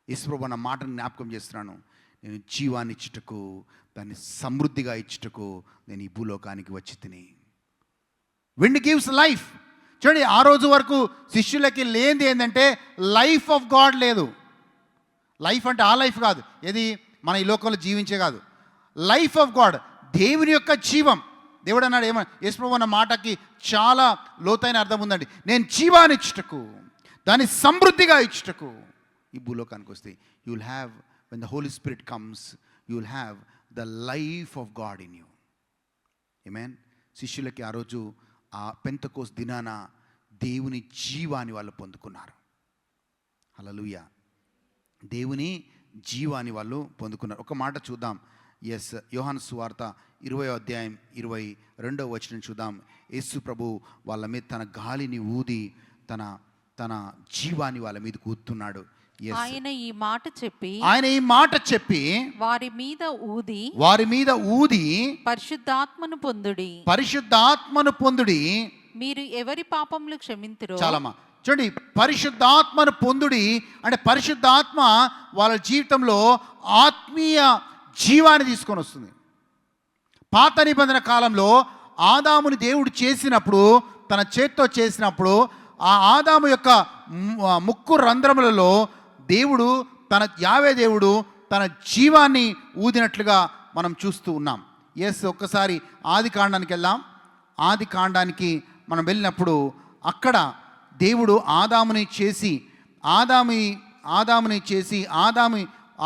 యేసుప్రభు అన్న మాటను జ్ఞాపకం చేస్తున్నాను. నేను జీవాన్ని ఇచ్చుటకు, దాన్ని సమృద్ధిగా ఇచ్చుటకు నేను ఈ భూలోకానికి వచ్చి తిని. Wind gives life. చూడండి, ఆ రోజు వరకు శిష్యులకి లేనిది ఏంటంటే లైఫ్ ఆఫ్ గాడ్ లేదు. లైఫ్ అంటే ఆ లైఫ్ కాదు, ఏది మన ఈ లోకంలో జీవించే కాదు. లైఫ్ ఆఫ్ గాడ్, దేవుని యొక్క జీవం. దేవుడు అన్నాడు యేసుప్రభు అన్న మాటకి చాలా లోతైన అర్థం ఉందండి. నేను జీవాన్ని ఇచ్చుటకు, దాన్ని సమృద్ధిగా ఇచ్చుటకు ఈ భూలోకానికి వస్తే you will have, when the Holi spirit comes, you will have the life of God in you. Amen. శిష్యులకి ఆ రోజు ఆ పెంతెకోస్తు దినాన దేవుని జీవాన్ని వాళ్ళు పొందుకున్నారు. హల్లెలూయా. దేవుని జీవాన్ని వాళ్ళు పొందుకున్నారు. ఒక మాట చూద్దాం. యోహాను సువార్త 20వ అధ్యాయం 22వ వచనం చూద్దాం. యేసు ప్రభు వాళ్ళ మీద తన గాలిని ఊది తన జీవాన్ని వాళ్ళ మీద ఊదుతున్నాడు. ఆయన ఈ మాట చెప్పి వారి మీద ఊది పరిశుద్ధాత్మను పొందుడి, మీరు ఎవరి పాపములు క్షమింతురో. చాలమ్మా, చూడండి, పరిశుద్ధాత్మను పొందుడి అంటే పరిశుద్ధాత్మ వాళ్ళ జీవితంలో ఆత్మీయ జీవాన్ని తీసుకొని వస్తుంది. పాత నిబంధన కాలంలో ఆదాముని దేవుడు చేసినప్పుడు, తన చేత్తో చేసినప్పుడు, ఆ ఆదాము యొక్క ముక్కు రంధ్రములలో దేవుడు యావే దేవుడు తన జీవాన్ని ఊదినట్లుగా మనం చూస్తూ ఉన్నాం. ఒక్కసారి ఆది కాండానికి వెళ్దాం. ఆది కాండానికి మనం వెళ్ళినప్పుడు అక్కడ దేవుడు ఆదాముని చేసి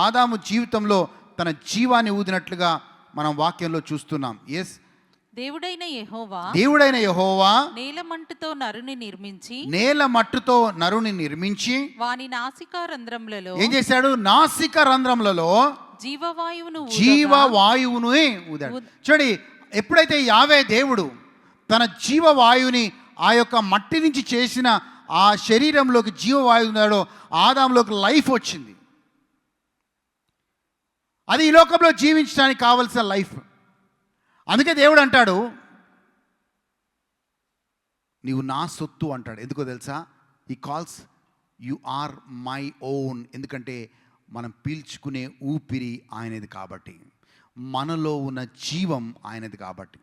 ఆదాము జీవితంలో తన జీవాన్ని ఊదినట్లుగా మనం వాక్యంలో చూస్తున్నాం. దేవుడైన యెహోవా నేలమట్టుతో నరుని నిర్మించి వాని నాసికా రంధ్రములలో ఏం చేశాడు? నాసిక రంధ్రములలో జీవవాయువును ఊదాడు. చూడండి, ఎప్పుడైతే యావే దేవుడు తన జీవవాయువుని ఆ యొక్క మట్టి నుంచి చేసిన ఆ శరీరంలోకి జీవవాయువు ఉన్నాడో ఆదాంలోకి లైఫ్ వచ్చింది. అది ఈ లోకంలో జీవించడానికి కావలసిన లైఫ్. అందుకే దేవుడు అంటాడు, నీవు నా సొత్తు అంటాడు. ఎందుకో తెలుసా? He calls you are my own. ఎందుకంటే మనం పీల్చుకునే ఊపిరి ఆయనది కాబట్టి, మనలో ఉన్న జీవం ఆయనది కాబట్టి.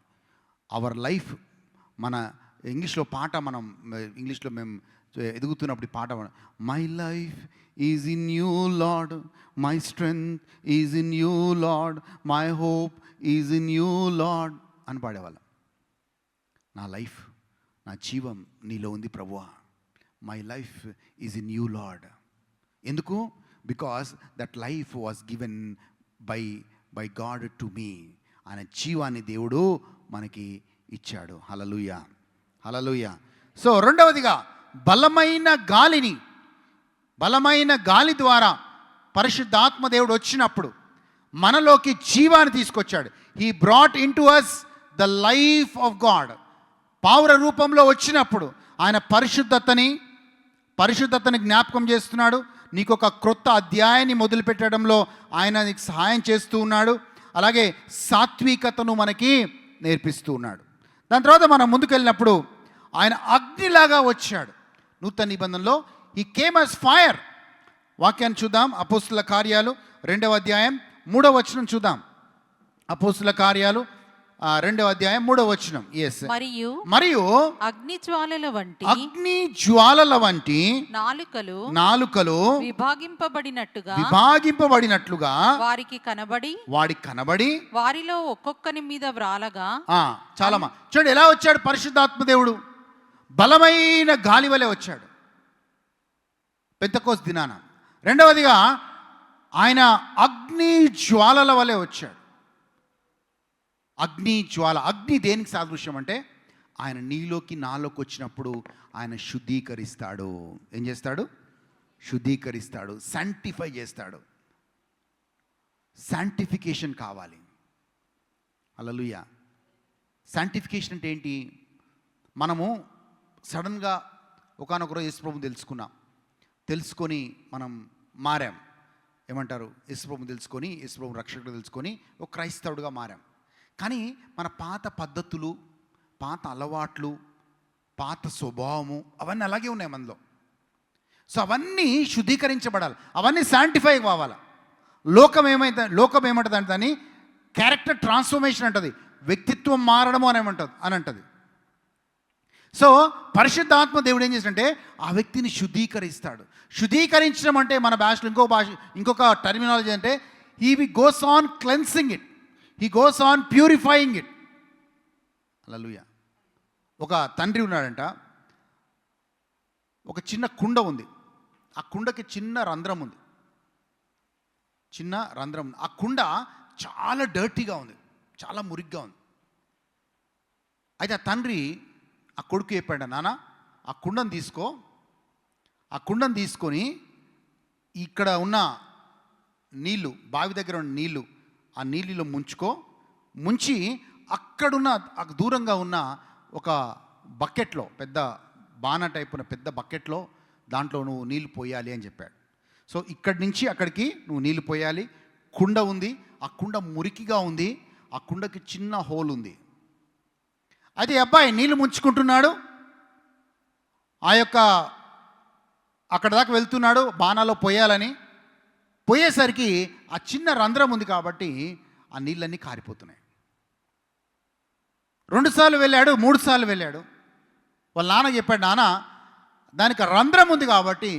అవర్ లైఫ్, మన ఇంగ్లీష్లో మేము ఎదుగుతున్నప్పుడు పాట, my life is in you Lord, my strength is in you Lord, my hope is in you Lord అని పాడేవాళ్ళం. నా లైఫ్, నా జీవం నీలో ఉంది ప్రభువా. My life is in you Lord. ఎందుకు? Because that life was given by God to me. ఆయన జీవాన్ని దేవుడు మనకి ఇచ్చాడు. హల్లెలూయా, హల్లెలూయా. సో రెండవదిగా బలమైన గాలి ద్వారా పరిశుద్ధాత్మ దేవుడు వచ్చినప్పుడు మనలోకి జీవాన్ని తీసుకొచ్చాడు. He brought in to us the life of God. పావుర రూపంలో వచ్చినప్పుడు ఆయన పరిశుద్ధతని జ్ఞాపకం చేస్తున్నాడు. నీకు ఒక క్రొత్త అధ్యాయాన్ని మొదలుపెట్టడంలో ఆయన నీకు సహాయం చేస్తూ ఉన్నాడు. అలాగే సాత్వికతను మనకి నేర్పిస్తూ ఉన్నాడు. దాని తర్వాత మనం ముందుకెళ్ళినప్పుడు ఆయన అగ్నిలాగా వచ్చాడు. నూతన నిబంధనలో హీ కేమ్ యాజ్ ఫైర్. వాక్యాన్ని చూద్దాం. అపోస్తుల కార్యాలు 2వ అధ్యాయం 3వ వచనం చూద్దాం. అపోస్తుల కార్యాలు 2వ అధ్యాయం 3వ వచనం. మరియు అగ్ని జ్వాలల వంటి నాలుకలు విభాగింపబడినట్టుగా వాడికి కనబడి వారిలో ఒక్కొక్కని మీద వ్రాలగా. చాలమ్మా, చూడండి ఎలా వచ్చాడు పరిశుద్ధాత్మ దేవుడు. బలమైన గాలి వలె వచ్చాడు పెంతెకోస్తు దినాన. రెండవదిగా ఆయన అగ్ని జ్వాలల వలె వచ్చాడు. అగ్ని జ్వాల. అగ్ని దేనికి సాదృశ్యం అంటే ఆయన నీలోకి నాలోకి వచ్చినప్పుడు ఆయన శుద్ధీకరిస్తాడు. ఏం చేస్తాడు? శుద్ధీకరిస్తాడు, శాంటిఫై చేస్తాడు. శాంటిఫికేషన్ కావాలి. హల్లెలూయా. శాంటిఫికేషన్ అంటే ఏంటి? మనము సడన్గా ఒకానొక రోజు యేసుప్రభుని తెలుసుకొని మనం మారాం. ఏమంటారు? యేసుప్రభుని తెలుసుకొని, యేసుప్రభుని రక్షకుడు తెలుసుకొని ఒక క్రైస్తవుడిగా మారాం. కానీ మన పాత పద్ధతులు, పాత అలవాట్లు, పాత స్వభావము అవన్నీ అలాగే ఉన్నాయి మనలో. సో అవన్నీ శుద్ధీకరించబడాలి, అవన్నీ శాంటిఫై కావాలి. లోకం ఏమంటుంది అంటే దాన్ని క్యారెక్టర్ ట్రాన్స్ఫర్మేషన్ అంటుంది, వ్యక్తిత్వం మారడము అని అంటుంది. సో పరిశుద్ధాత్మ దేవుడు ఏం చేస్తాడంటే ఆ వ్యక్తిని శుద్ధీకరిస్తాడు. శుద్ధీకరించడం అంటే మన భాషలో ఇంకొక టర్మినాలజీ అంటే he goes on cleansing it, he goes on purifying it. Hallelujah. ఒక తండ్రి ఉన్నాడంట, ఒక చిన్న కుండ ఉంది. ఆ కుండకి చిన్న రంధ్రం ఉంది. ఆ కుండ చాలా డర్టీగా ఉంది, చాలా మురిగ్గా ఉంది. అయితే ఆ తండ్రి ఆ కొడుకు చెప్పాడు, నాన్న ఆ కుండను తీసుకొని ఇక్కడ ఉన్న నీళ్ళు, బావి దగ్గర ఉన్న నీళ్ళు, ఆ నీళ్ళలో ముంచి అక్కడున్న దూరంగా ఉన్న ఒక బకెట్లో, పెద్ద బాణ టైపున పెద్ద బకెట్లో దాంట్లో నువ్వు నీళ్ళు పోయాలి అని చెప్పాడు. సో ఇక్కడి నుంచి అక్కడికి నువ్వు నీళ్ళు పోయాలి. కుండ ఉంది, ఆ కుండ మురికిగా ఉంది, ఆ కుండకి చిన్న హోల్ ఉంది. అయితే అబ్బాయి నీళ్ళు ముంచుకుంటున్నాడు, అక్కడ దాకా వెళ్తున్నాడు బాణాలో పోయాలని. పోయేసరికి ఆ చిన్న రంధ్రం ఉంది కాబట్టి ఆ నీళ్ళన్నీ కారిపోతున్నాయి. 2 సార్లు వెళ్ళాడు, 3 సార్లు వెళ్ళాడు. వాళ్ళ నాన్న చెప్పాడు, నాన్న దానికి రంధ్రం ఉంది కాబట్టి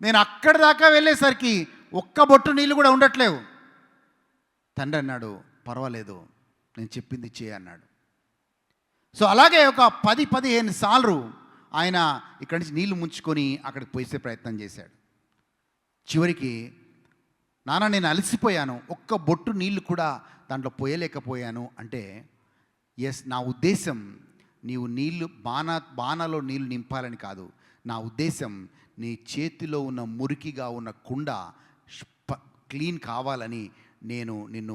నేను అక్కడి దాకా వెళ్ళేసరికి ఒక్క బొట్టు నీళ్ళు కూడా ఉండట్లేవు. తండ్రి అన్నాడు, పర్వాలేదు, నేను చెప్పింది చేయి అన్నాడు. సో అలాగే ఒక 10-15 సార్లు ఆయన ఇక్కడి నుంచి నీళ్లు ముంచుకొని అక్కడికి పోసే ప్రయత్నం చేశాడు. చివరికి, నాన్న నేను అలసిపోయాను, ఒక్క బొట్టు నీళ్లు కూడా దాంట్లో పోయలేకపోయాను అంటే, ఎస్, నా ఉద్దేశం నీవు నీళ్లు బాణలో నీళ్లు నింపాలని కాదు, నా ఉద్దేశం నీ చేతిలో ఉన్న మురికిగా ఉన్న కుండ క్లీన్ కావాలని నేను నిన్ను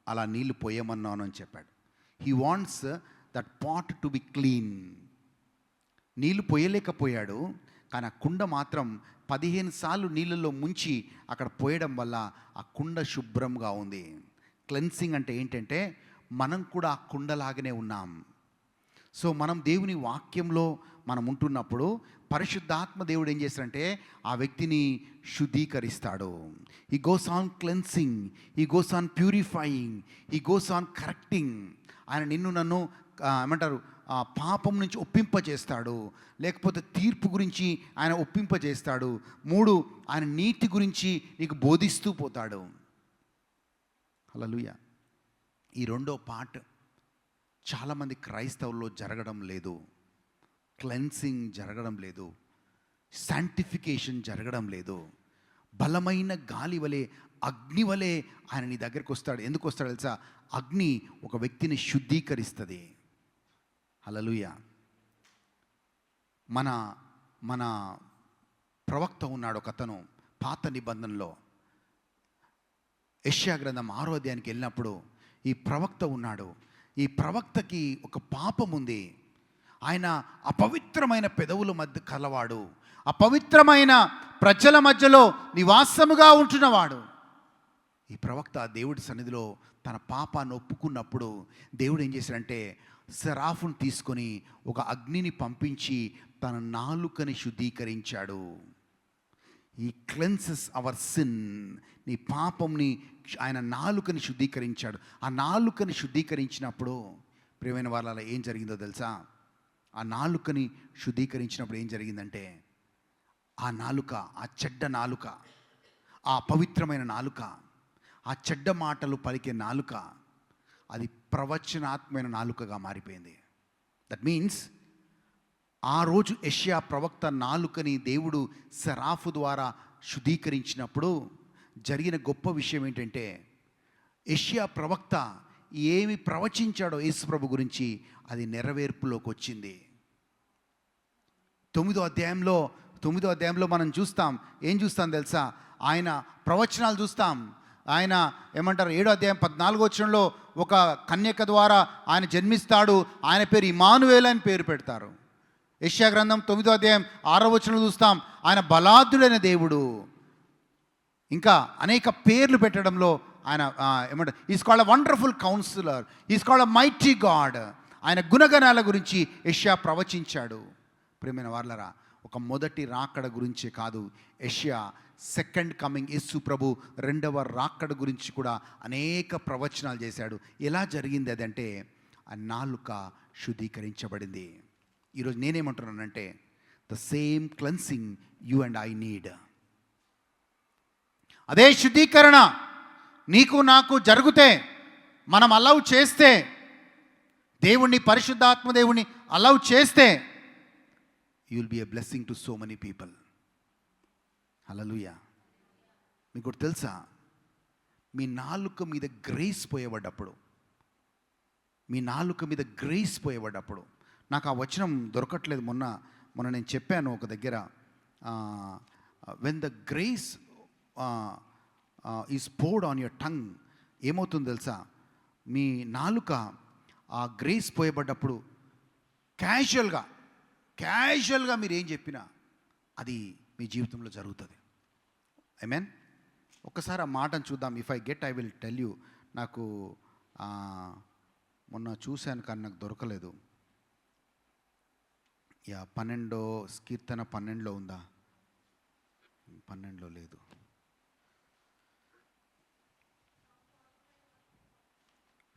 అలా నీళ్లు పోయమన్నాను అని చెప్పాడు. He wants that pot to be clean. నీళ్లు పోయలేకపోయాడు, కానీ ఆ కుండ మాత్రం 15 సార్లు నీళ్ళల్లో ముంచి అక్కడ పోయడం వల్ల ఆ కుండ శుభ్రంగా ఉంది. క్లెన్సింగ్ అంటే ఏంటంటే మనం కూడా ఆ కుండలాగానే ఉన్నాం. సో మనం దేవుని వాక్యంలో మనం ఉంటున్నప్పుడు పరిశుద్ధాత్మ దేవుడు ఏం చేస్తాడంటే ఆ వ్యక్తిని శుద్ధీకరిస్తాడు. He goes on cleansing, he goes on purifying, he goes on correcting. ఆయన నన్ను ఏమంటారు, పాపం నుంచి ఒప్పింపజేస్తాడు, లేకపోతే తీర్పు గురించి ఆయన ఒప్పింపజేస్తాడు. 3, ఆయన నీతి గురించి నీకు బోధిస్తూ పోతాడు. హల్లెలూయా. ఈ రెండో పార్ట్ చాలామంది క్రైస్తవుల్లో జరగడం లేదు. క్లెన్సింగ్ జరగడం లేదు, శాంటిఫికేషన్ జరగడం లేదు. బలమైన గాలి వలె, అగ్ని వలె ఆయన నీ దగ్గరికి వస్తాడు. ఎందుకు వస్తాడు తెలుసా? అగ్ని ఒక వ్యక్తిని శుద్ధీకరిస్తుంది. హల్లెలూయా. మన ప్రవక్త ఉన్నాడు ఒకతను, పాత నిబంధనలో యెషయా గ్రంథం 6వ అధ్యాయానికి వెళ్ళినప్పుడు ఈ ప్రవక్త ఉన్నాడు. ఈ ప్రవక్తకి ఒక పాపం ఉంది. ఆయన అపవిత్రమైన పెదవుల మధ్య కలవాడు, అపవిత్రమైన ప్రజల మధ్యలో నివాసముగా ఉంటున్నవాడు. ఈ ప్రవక్త దేవుడి సన్నిధిలో తన పాపాన్ని ఒప్పుకున్నప్పుడు దేవుడు ఏం చేశాడంటే సెరాఫును తీసుకొని ఒక అగ్నిని పంపించి తన నాలుకని శుద్ధీకరించాడు. ఈ క్లెన్సెస్ అవర్ సిన్. నీ పాపంని ఆయన నాలుకని శుద్ధీకరించాడు. ఆ నాలుకని శుద్ధీకరించినప్పుడు ప్రియమైన వాళ్ళ ఏం జరిగిందో తెలుసా? ఆ నాలుకని శుద్ధీకరించినప్పుడు ఏం జరిగిందంటే ఆ నాలుక, ఆ చెడ్డ నాలుక, ఆ పవిత్రమైన నాలుక, ఆ చెడ్డ మాటలు పలికే నాలుక, అది ప్రవచనాత్మైన నాలుకగా మారిపోయింది. దట్ మీన్స్ ఆ రోజు యెషయా ప్రవక్త నాలుకని దేవుడు సెరాఫు ద్వారా శుద్ధీకరించినప్పుడు జరిగిన గొప్ప విషయం ఏంటంటే, యెషయా ప్రవక్త ఏమి ప్రవచించాడో యేసు ప్రభు గురించి అది నెరవేర్పులోకి వచ్చింది. 9వ అధ్యాయంలో మనం చూస్తాం. ఏం చూస్తాం తెలుసా? ఆయన ప్రవచనాలు చూస్తాం. ఆయన ఏమంటారు, 7వ అధ్యాయం 14వ వచనంలో ఒక కన్యక ద్వారా ఆయన జన్మిస్తాడు, ఆయన పేరు ఇమ్మానుయేలు అని పేరు పెడతారు. యెషయా గ్రంథం 9వ అధ్యాయం 6వ వచనంలో చూస్తాం, ఆయన బలాఢ్యుడైన దేవుడు. ఇంకా అనేక పేర్లు పెట్టడంలో ఆయన ఏమంటారు, is called a wonderful councillor, is called a mighty God. ఆయన గుణగణాల గురించి యెషయా ప్రవచించాడు. ప్రియమైన వారలారా, ఒక మొదటి రాకడ గురించే కాదు, యెషయా సెకండ్ కమింగ్, యేసు ప్రభు రెండవ రాకడ గురించి కూడా అనేక ప్రవచనాలు చేశాడు. ఎలా జరిగింది అదంటే, ఆ నాలుక శుద్ధీకరించబడింది. ఈరోజు నేనేమంటున్నానంటే, the same cleansing you and I need. అదే శుద్ధీకరణ నీకు నాకు జరిగితే, మనం అలౌ చేస్తే, దేవుణ్ణి పరిశుద్ధాత్మ దేవుణ్ణి అలౌ చేస్తే, you will be a blessing to so many people. Hallelujah. మీకు ఒకటి తెలుసా, మీ నాలుక మీద గ్రేస్ పోయబడ్డప్పుడు, నాకు ఆ వచనం దొరకట్లేదు. మొన్న నేను చెప్పాను ఒక దగ్గర, when the grace is poured on your tongue, ఏమవుతుందో తెలుసా, మీ నాలుక ఆ గ్రేస్ పోయబడ్డప్పుడు క్యాజువల్గా మీరు ఏం చెప్పినా అది మీ జీవితంలో జరుగుతుంది. ఆమేన్. ఒక్కసారి ఆ మాటను చూద్దాం. If I get I will tell you. నాకు మొన్న చూశాను కానీ నాకు దొరకలేదు. 12 కీర్తన 12లో ఉందా? 12లో లేదు.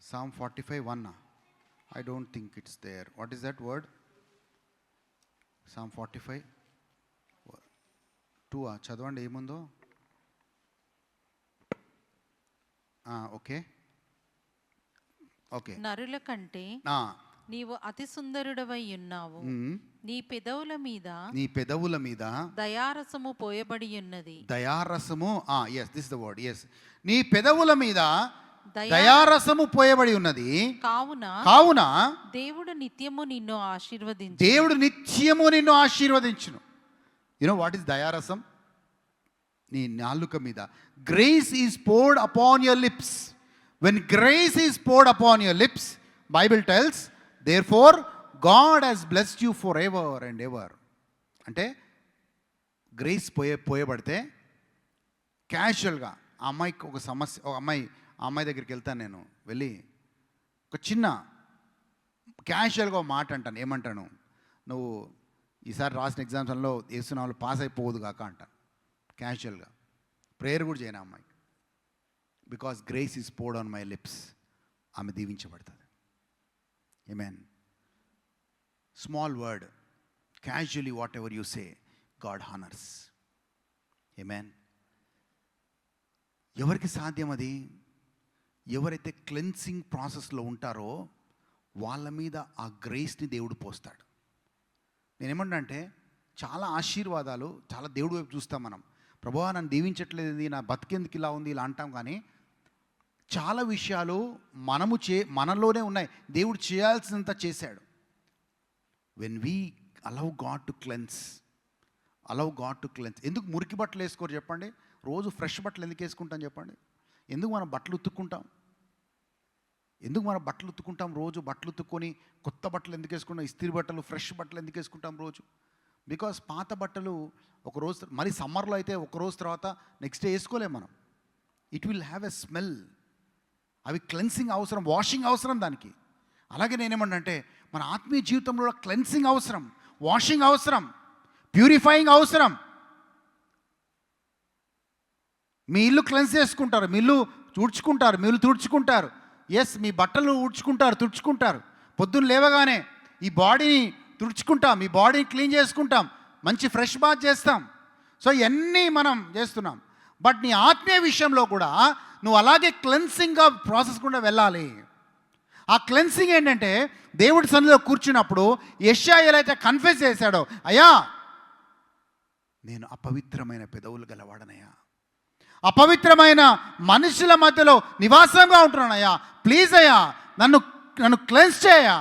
Psalm 45:1. I don't think it's there. What is that word? Psalm 45:2. చదవండి ఏముందో. ఓకే. నరుల కంటే నీవు అతి సుందరుడవై ఉన్నావు, నీ పెదవుల మీద దయారసము పోయబడి ఉన్నది. దయారసము, yes, this is the word. Yes, నీ పెదవుల మీద దయారసము పోయబడి ఉన్నది. కావున దేవుడు నిత్యము నిన్ను ఆశీర్వదించును. యు నో వాట్ ఇస్ దయారసం? నీ నాలుక మీద. Grace is poured upon your lips. When grace is poured upon your lips, Bible tells, therefore God has blessed you forever and ever. అంటే గ్రేస్ పోయబడితే క్యాజువల్గా ఆ అమ్మాయికి ఒక సమస్య, ఆ అమ్మాయి దగ్గరికి వెళ్తాను నేను. వెళ్ళి ఒక చిన్న క్యాజువల్గా ఒక మాట అంటాను. ఏమంటాను? నువ్వు ఈసారి రాసిన ఎగ్జామ్స్లో యేసునామములో పాస్ అయిపోవద్దు కాక అంటాను. క్యాజువల్గా ప్రేయర్ కూడా చేయను అమ్మాయికి. Because grace is poured on my lips. ఆమె దీవించబడుతుంది. Amen. Small word, casually whatever you say, God honours. Amen. ఎవరికి సాధ్యం అది? ఎవరైతే క్లెన్సింగ్ ప్రాసెస్లో ఉంటారో వాళ్ళ మీద ఆ గ్రేస్ని దేవుడు పోస్తాడు. నేనేమన్నా అంటే, చాలా ఆశీర్వాదాలు, చాలా దేవుడి వైపు చూస్తాం మనం. ప్రభువా నన్ను దీవించట్లేదు, నా బతికేందుకు ఇలా ఉంది, ఇలా అంటాం. కానీ చాలా విషయాలు మనలోనే ఉన్నాయి. దేవుడు చేయాల్సినంత చేశాడు. When we allow God to cleanse. ఎందుకు మురికి బట్టలు వేసుకోరు చెప్పండి? రోజు ఫ్రెష్ బట్టలు ఎందుకు వేసుకుంటాం చెప్పండి? ఎందుకు మనం బట్టలు ఉతుక్కుంటాం? రోజు బట్టలు ఉతుక్కొని కొత్త బట్టలు ఎందుకు వేసుకుంటాం? ఇస్త్రీ బట్టలు, ఫ్రెష్ బట్టలు ఎందుకు వేసుకుంటాం రోజు? బికాస్ పాత బట్టలు ఒకరోజు, మరి సమ్మర్లో అయితే ఒక రోజు తర్వాత నెక్స్ట్ డే వేసుకోలేము మనం. It will have a smell. అవి క్లెన్సింగ్ అవసరం, వాషింగ్ అవసరం దానికి. అలాగే నేనేమన్నా మన ఆత్మీయ జీవితంలో క్లెన్సింగ్ అవసరం, వాషింగ్ అవసరం, ప్యూరిఫైయింగ్ అవసరం. మీ ఇల్లు క్లెన్స్ చేసుకుంటారు, మీ ఇల్లు తుడుచుకుంటారు. ఎస్, మీ బట్టలు తుడుచుకుంటారు. పొద్దున్న లేవగానే ఈ బాడీని తుడుచుకుంటాం, ఈ బాడీని క్లీన్ చేసుకుంటాం, మంచి ఫ్రెష్ బాత్ చేస్తాం. సో ఇవన్నీ మనం చేస్తున్నాం. బట్ నీ ఆత్మీయ విషయంలో కూడా నువ్వు అలాగే క్లెన్సింగ్గా ప్రాసెస్ కూడా వెళ్ళాలి. ఆ క్లెన్సింగ్ ఏంటంటే, దేవుడి సన్నిధిలో కూర్చున్నప్పుడు యెషయా ఎలా అయితే కన్ఫెస్ చేశాడో, అయ్యా నేను అపవిత్రమైన పెదవులు గలవాడనయ్యా, అపవిత్రమైన మనుషుల మధ్యలో నివాసంగా ఉంటున్నానయ్యా, ప్లీజ్ అయ్యా నన్ను క్లెన్స్ చేయా.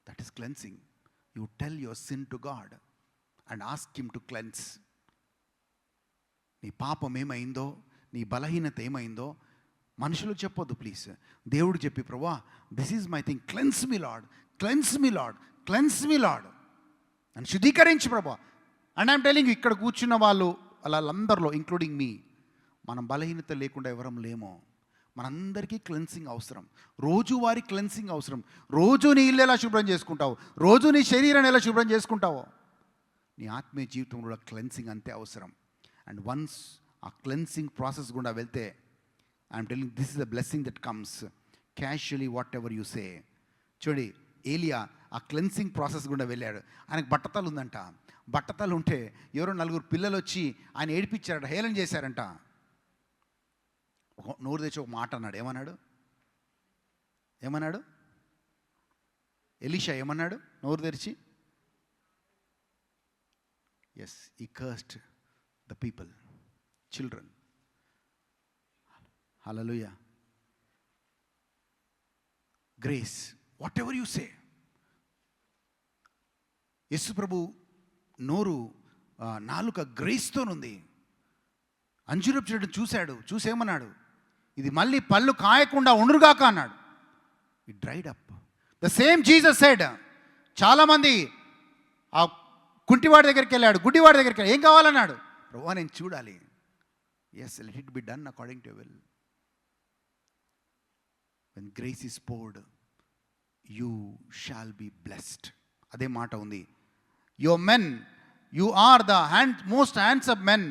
That is cleansing. You tell your sin to God and ask him to cleanse. నీ పాపం ఏమైందో, నీ బలహీనత ఏమైందో మనుషులు చెప్పొద్దు ప్లీజ్. దేవుడు చెప్పి, ప్రభువా this is my thing, cleanse me lord, cleanse me lord, cleanse me lord, నన్ను శుద్ధీకరించి ప్రభువా. అండ్ ఐఎమ్ టెలింగ్, ఇక్కడ కూర్చున్న వాళ్ళందరిలో ఇంక్లూడింగ్ మీ, మనం బలహీనత లేకుండా ఎవరం లేమో. మనందరికీ క్లెన్సింగ్ అవసరం, రోజువారీ క్లెన్సింగ్ అవసరం. రోజు నీ ఇల్లు ఎలా శుభ్రం చేసుకుంటావు, రోజు నీ శరీరాన్ని ఎలా శుభ్రం చేసుకుంటావో, నీ ఆత్మీయ జీవితంలో కూడా క్లెన్సింగ్ అంతే అవసరం. అండ్ వన్స్ ఆ క్లెన్సింగ్ ప్రాసెస్ గుండా వెళ్తే, I'm telling this is the blessing that comes casually whatever you say. చూడండి, ఏలియా ఆ క్లెన్సింగ్ ప్రాసెస్ గుండా వెళ్ళాడు. ఆయనకు బట్టతలు ఉందంట. బట్టతలు ఉంటే ఎవరో 4 పిల్లలు వచ్చి ఆయన ఏడిపించారట, హేళన చేశారంట. నోరు తెచ్చి ఒక మాట అన్నాడు. ఏమన్నాడు ఎలీషా? ఏమన్నాడు నోరు తెరిచి? Yes, he cursed the people, children. Hallelujah. Grace, whatever you say. యేసు ప్రభు నోరు నాలుక గ్రేస్తోనుంది. అంజూరపు చెట్టు చూసేమన్నాడు, ఇది మళ్ళీ పళ్ళు కాయకుండా ఉండుగాక అన్నాడు. It dried up. The same Jesus said. చాలామంది ఆ కుంటివాడి దగ్గరికి వెళ్ళాడు, గుడ్డివాడి దగ్గరికి వెళ్ళాడు. ఏం కావాలన్నాడు? ప్రభువా నేను చూడాలి. Yes, let it be done according to will. When grace is poured, you shall be blessed. అదే మాట ఉంది. Your men, you are the most handsome men.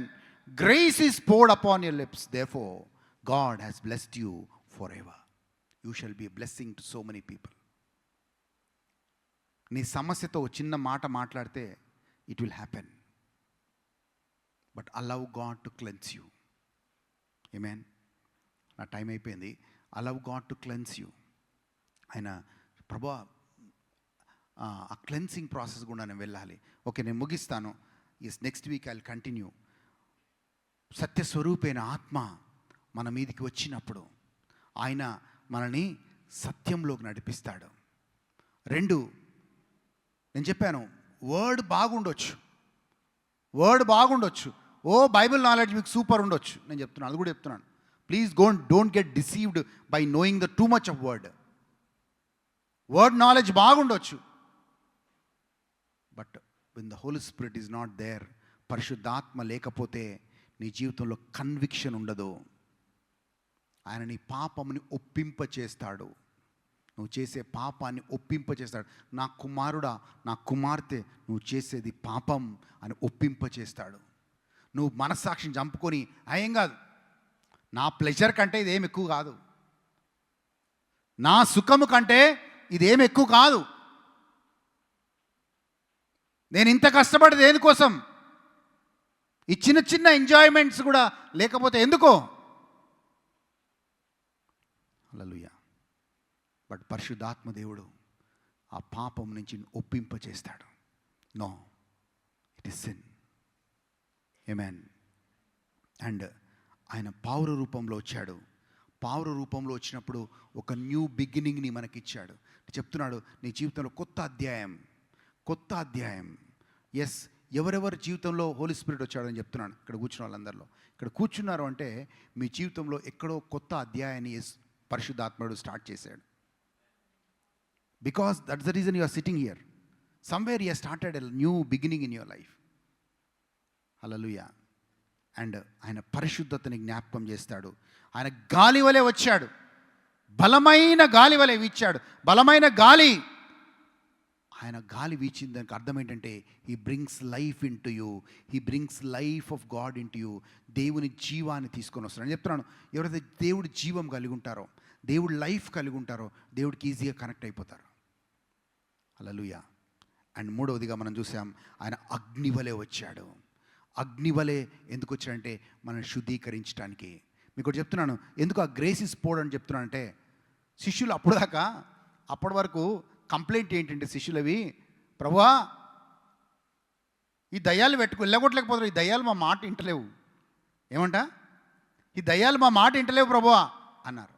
Grace is poured upon your lips. Therefore, God has blessed you forever. You shall be a blessing to so many people. నీ సమస్యతో చిన్న మాట మాట్లాడితే it will happen. But allow God to cleanse you. Amen. నా time అయిపోయింది. allow God to cleanse you. ఆయన ప్రభువా ఆ క్లెన్సింగ్ ప్రాసెస్ కూడా నేను వెళ్ళాలి. ఓకే, నేను ముగిస్తాను. Yes, next week I will continue. సత్యస్వరూపైన ఆత్మ మన మీదికి వచ్చినప్పుడు ఆయన మనని సత్యంలోకి నడిపిస్తాడు. 2, నేను చెప్పాను, వర్డ్ బాగుండొచ్చు. ఓ బైబిల్ నాలెడ్జ్ మీకు సూపర్ ఉండొచ్చు. నేను చెప్తున్నాను, అది కూడా చెప్తున్నాను. Please don't get deceived by knowing the too much of word knowledge బాగుండొచ్చు. But when the Holi Spirit is not there, పరిశుద్ధాత్మ లేకపోతే నీ జీవితంలో కన్విక్షన్ ఉండదు. ఆయన నీ పాపముని ఒప్పింపచేస్తాడు. నువ్వు చేసే పాపాన్ని ఒప్పింపచేస్తాడు. నా కుమారుడా, నా కుమార్తె, నువ్వు చేసేది పాపం అని ఒప్పింపచేస్తాడు. నువ్వు మనస్సాక్షిని చంపుకొని ఏం కాదు, నా ప్లెజర్ కంటే ఇదేం ఎక్కువ కాదు, నా సుఖము కంటే ఇదేం ఎక్కువ కాదు, నేను ఇంత కష్టపడి దేనికోసం, ఈ చిన్న ఎంజాయ్మెంట్స్ కూడా లేకపోతే ఎందుకో. హల్లెలూయా. బట్ పరిశుద్ధాత్మ దేవుడు ఆ పాపం నుంచి ఒప్పింపచేస్తాడు. No, it is sin. ఆమేన్. అండ్ ఆయన పావుర రూపంలో వచ్చాడు. పావుర రూపంలో వచ్చినప్పుడు ఒక న్యూ బిగినింగ్ని మనకిచ్చాడు. చెప్తున్నాడు, నీ జీవితంలో కొత్త అధ్యాయం. ఎస్, ఎవరెవరి జీవితంలో హోలీ స్పిరిట్ వచ్చాడని చెప్తున్నాను. ఇక్కడ కూర్చున్న వాళ్ళందరిలో, ఇక్కడ కూర్చున్నారు అంటే మీ జీవితంలో ఎక్కడో కొత్త అధ్యాయాన్ని పరిశుద్ధాత్ముడు స్టార్ట్ చేశాడు. Because that's the reason you are sitting here. Somewhere you started a new beginning in your life. Hallelujah. And ఆయన పరిశుద్ధతని జ్ఞాపకం చేస్తాడు. ఆయన గాలి వలె వచ్చాడు, బలమైన గాలి వలె వీచాడు. బలమైన గాలి, ఆయన గాలి వీచిన దానికి అర్థం ఏంటంటే he brings life in to you, he brings life of God in to you. దేవుని జీవాన్ని తీసుకొని వస్తాడు. నేను చెప్తున్నాను, ఎవరైతే దేవుడి జీవం కలిగి ఉంటారో, దేవుడి లైఫ్ కలిగి ఉంటారో, దేవుడికి ఈజీగా కనెక్ట్ అయిపోతారు. హల్లెలూయా. అండ్ 3వదిగా మనం చూసాం, ఆయన అగ్నివలే వచ్చాడు. అగ్నివలే ఎందుకు వచ్చాడంటే మనల్ని శుద్ధీకరించడానికి. మీకు చెప్తున్నాను, ఎందుకు ఆ గ్రేస్ ఇస్ poured అని చెప్తున్నానంటే, శిష్యులు అప్పటి వరకు కంప్లైంట్ ఏంటంటే శిష్యులవి, ప్రభువా ఈ దయ్యాలు వెళ్ళగొట్టలేకపోతారు, ఈ దయ్యాలు మా మాట వింటలేవు, ఏమంట? ఈ దయ్యాలు మా మాట వింటలేవు ప్రభువా అన్నారు.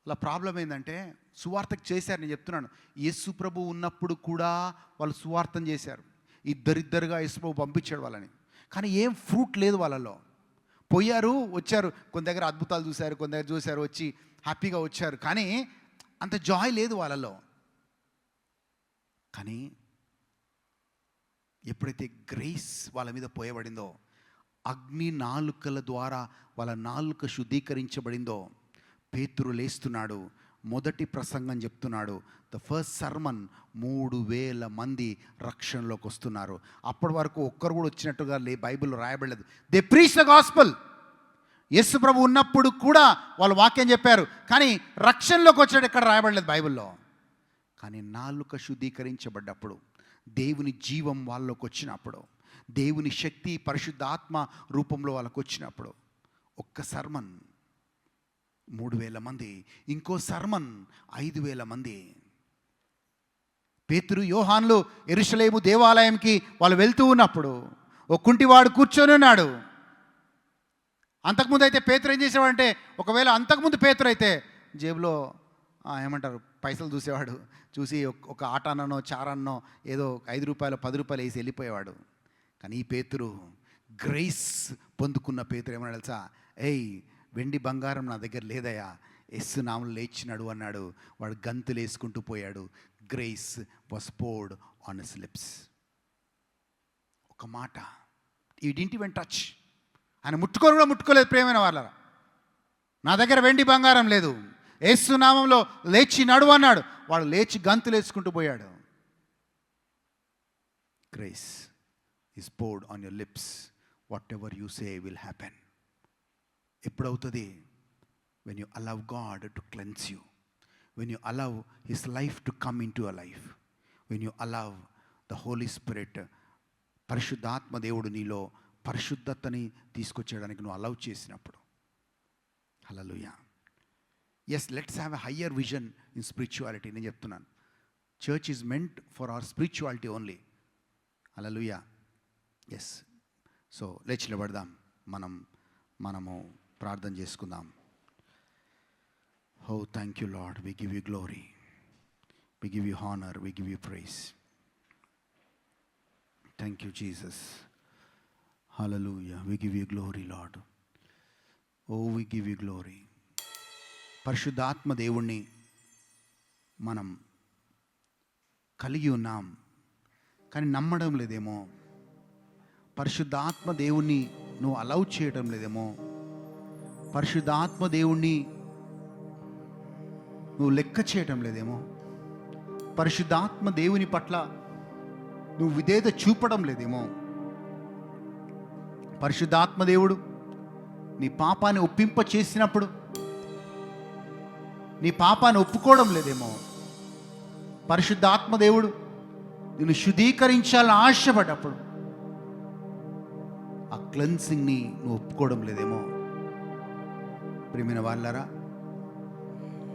అలా ప్రాబ్లం ఏంటంటే సువార్తకు చేశారు. నేను చెప్తున్నాను, యేసు ప్రభు ఉన్నప్పుడు కూడా వాళ్ళు సువార్తం చేశారు. ఇద్దరిద్దరుగా యేసు ప్రభు పంపించాడు వాళ్ళని. కానీ ఏం ఫ్రూట్ లేదు వాళ్ళలో. పోయారు, వచ్చారు, కొంత దగ్గర అద్భుతాలు చూశారు, కొంత దగ్గర చూశారు, వచ్చి హ్యాపీగా వచ్చారు. కానీ అంత జాయ్ లేదు వాళ్ళలో. కానీ ఎప్పుడైతే గ్రేస్ వాళ్ళ మీద పోయబడిందో, అగ్ని నాలుకల ద్వారా వాళ్ళ నాలుక శుద్ధీకరించబడిందో, పేతురు లేస్తున్నాడు, మొదటి ప్రసంగం చెప్తున్నాడు. ద ఫస్ట్ సర్మన్, 3,000 మంది రక్షణలోకి వస్తున్నారు. అప్పటి వరకు ఒక్కరు కూడా వచ్చినట్టుగా బైబిల్లో రాయబడలేదు. They preach the gospel. యేసు ప్రభు ఉన్నప్పుడు కూడా వాళ్ళు వాక్యం చెప్పారు, కానీ రక్షణలోకి వచ్చాడు ఎక్కడ రాయబడలేదు బైబిల్లో. కానీ నాలుక శుద్ధీకరించబడ్డప్పుడు, దేవుని జీవం వాళ్ళలోకి వచ్చినప్పుడు, దేవుని శక్తి పరిశుద్ధాత్మ రూపంలో వాళ్ళకు వచ్చినప్పుడు, ఒక్క సర్మన్ 3,000 మంది, ఇంకో సర్మన్ 5,000 మంది. పేతురు యోహాన్లు యెరూషలేము దేవాలయంకి వాళ్ళు వెళ్తూ ఉన్నప్పుడు ఒక కుంటివాడు కూర్చొని ఉన్నాడు. అంతకుముందు అయితే పేతురు ఏం చేసేవాడంటే, ఒకవేళ అంతకుముందు పేతురు అయితే జేబులో ఏమంటారు పైసలు చూసేవాడు. చూసి ఒక ఆటానో చారన్నో ఏదో 5 రూపాయలు 10 రూపాయలు వేసి వెళ్ళిపోయేవాడు. కానీ ఈ పేతురు, గ్రేస్ పొందుకున్న పేతురు ఏమన్నా తెలుసా? ఏయ్, వెండి బంగారం నా దగ్గర లేదయ్యా, యేసు నామములో లేచినాడు అన్నాడు. వాడు గంతులు వేసుకుంటూ పోయాడు. Grace was poured on his lips. ఒక మాట, ఈ didn't even touch. ఆయన ముట్టుకొని కూడా ముట్టుకోలేదు. ప్రియమైన వాళ్ళరా, నా దగ్గర వెండి బంగారం లేదు, యేసు నామములో లేచి నడు అన్నాడు. వాడు లేచి గంతులు వేసుకుంటూ పోయాడు. Grace is poured on your lips. Whatever you say will happen. ఎప్పుడవుతుంది? when you allow God to cleanse you, when you allow His life to come into your life, when you allow the Holy Spirit, పరిశుద్ధాత్మ దేవుడు నీలో పరిశుద్ధతని తీసుకొచ్చేయడానికి నువ్వు allow చేసినప్పుడు. హల్లెలూయా. Yes, let's have a higher vision in spirituality. నేను చెప్తున్నాను, church is meant for our spirituality only. హల్లెలూయా. Yes. So లేచి నిలబడదాం, మనము ప్రార్థన చేసుకుందాం. Oh, thank you, Lord. We give you glory. We give you honor. We give you praise. Thank you, Jesus. Hallelujah. We give you glory, Lord. Oh, we give you glory. పరిశుద్ధాత్మ దేవుణ్ణి మనం కలిగి ఉన్నాం, కానీ నమ్మడం లేదేమో. పరిశుద్ధాత్మ దేవుణ్ణి నువ్వు అలౌ చేయడం లేదేమో. పరిశుద్ధాత్మ దేవుణ్ణి నువ్వు లెక్క చేయటం లేదేమో. పరిశుద్ధాత్మ దేవుని పట్ల నువ్వు విధేయత చూపడం లేదేమో. పరిశుద్ధాత్మ దేవుడు నీ పాపాన్ని ఒప్పింప చేసినప్పుడు నీ పాపాన్ని ఒప్పుకోవడం లేదేమో. పరిశుద్ధాత్మ దేవుడు నిన్ను శుద్ధీకరించాలని ఆశపడ్డప్పుడు ఆ క్లెన్సింగ్ని నువ్వు ఒప్పుకోవడం లేదేమో. ప్రియమైన వాళ్ళారా,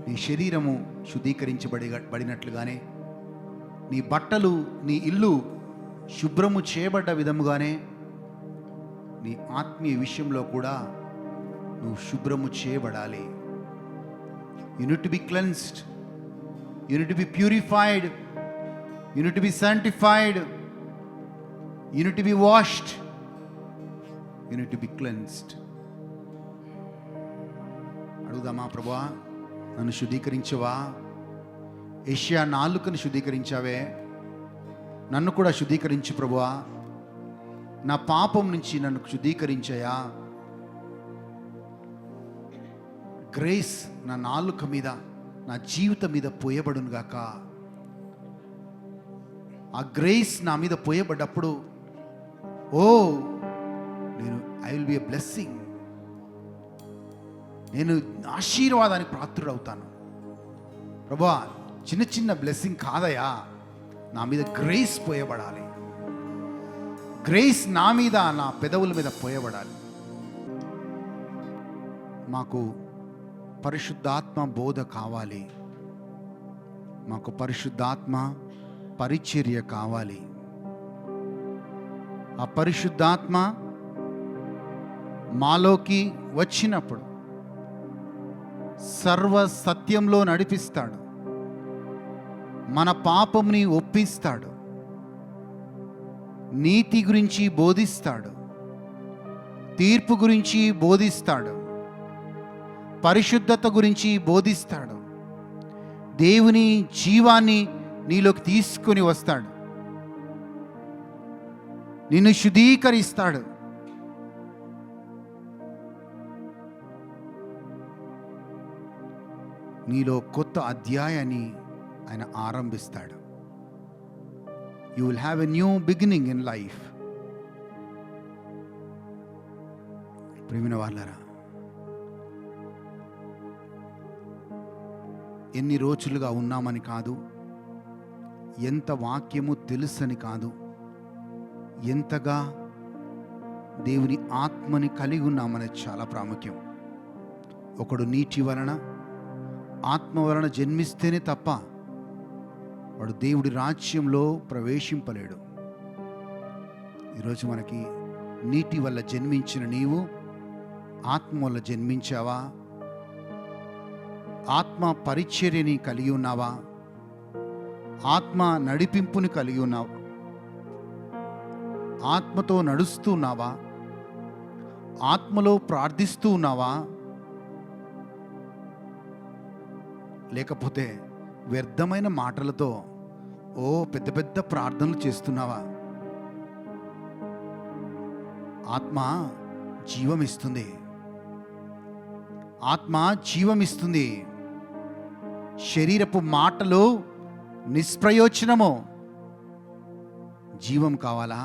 నీ శరీరము శుద్ధీకరించబడినట్లుగానే, నీ బట్టలు, నీ ఇల్లు శుభ్రము చేయబడ్డ విధముగానే, నీ ఆత్మీయ విషయంలో కూడా నువ్వు శుభ్రము చేయబడాలి. You need to be cleansed. You need to be purified. You need to be sanctified. You need to be washed. You need to be cleansed. అడుగుదామా, ప్రభువా నన్ను శుద్ధీకరించవా? ఏషియా నాలుకను శుద్ధీకరించావే, నన్ను కూడా శుద్ధీకరించు ప్రభువా. నా పాపం నుంచి నన్ను శుద్ధీకరించయా. గ్రేస్ నా నాలుక మీద, నా జీవితం మీద పోయబడును గాక. ఆ గ్రేస్ నా మీద పోయబడ్డప్పుడు I will be a blessing. నేను ఆశీర్వాదానికి పాత్రుడవుతాను. ప్రభువా, చిన్న చిన్న బ్లెస్సింగ్ కాదయా, నా మీద గ్రేస్ పోయబడాలి. గ్రేస్ నా మీద, నా పెదవుల మీద పోయబడాలి. మాకు పరిశుద్ధాత్మ బోధ కావాలి. మాకు పరిశుద్ధాత్మ పరిచర్య కావాలి. ఆ పరిశుద్ధాత్మ మాలోకి వచ్చినప్పుడు సర్వ సత్యంలో నడిపిస్తాడు, మన పాపంని ఒప్పిస్తాడు, నీతి గురించి బోధిస్తాడు, తీర్పు గురించి బోధిస్తాడు, పరిశుద్ధత గురించి బోధిస్తాడు, దేవుని జీవాన్ని నీలోకి తీసుకొని వస్తాడు, నిన్ను శుద్ధీకరిస్తాడు. నీలో కొత్త అధ్యాయాన్ని ఆయన ఆరంభిస్తాడు. You will have a new beginning in life. ప్రియమైన వాళ్ళరా, ఎన్ని రోజులుగా ఉన్నామని కాదు, ఎంత వాక్యము తెలుసని కాదు, ఎంతగా దేవుని ఆత్మని కలిగి ఉన్నామనేది చాలా ప్రాముఖ్యం. ఒకడు నీటి వలన ఆత్మ వలన జన్మిస్తేనే తప్ప వాడు దేవుడి రాజ్యంలో ప్రవేశింపలేడు. ఈరోజు మనకి నీటి వల్ల జన్మించిన నీవు ఆత్మ వల్ల జన్మించావా? ఆత్మ పరిచర్యని కలిగి ఉన్నావా? ఆత్మ నడిపింపుని కలిగి ఉన్నావా? ఆత్మతో నడుస్తూ ఉన్నావా? ఆత్మలో ప్రార్థిస్తూ ఉన్నావా? లేకపోతే వ్యర్థమైన మాటలతో పెద్ద పెద్ద ప్రార్థనలు చేస్తున్నావా? ఆత్మ జీవమిస్తుంది. ఆత్మ జీవమిస్తుంది. శరీరపు మాటలు నిష్ప్రయోజనము. జీవం కావాలా?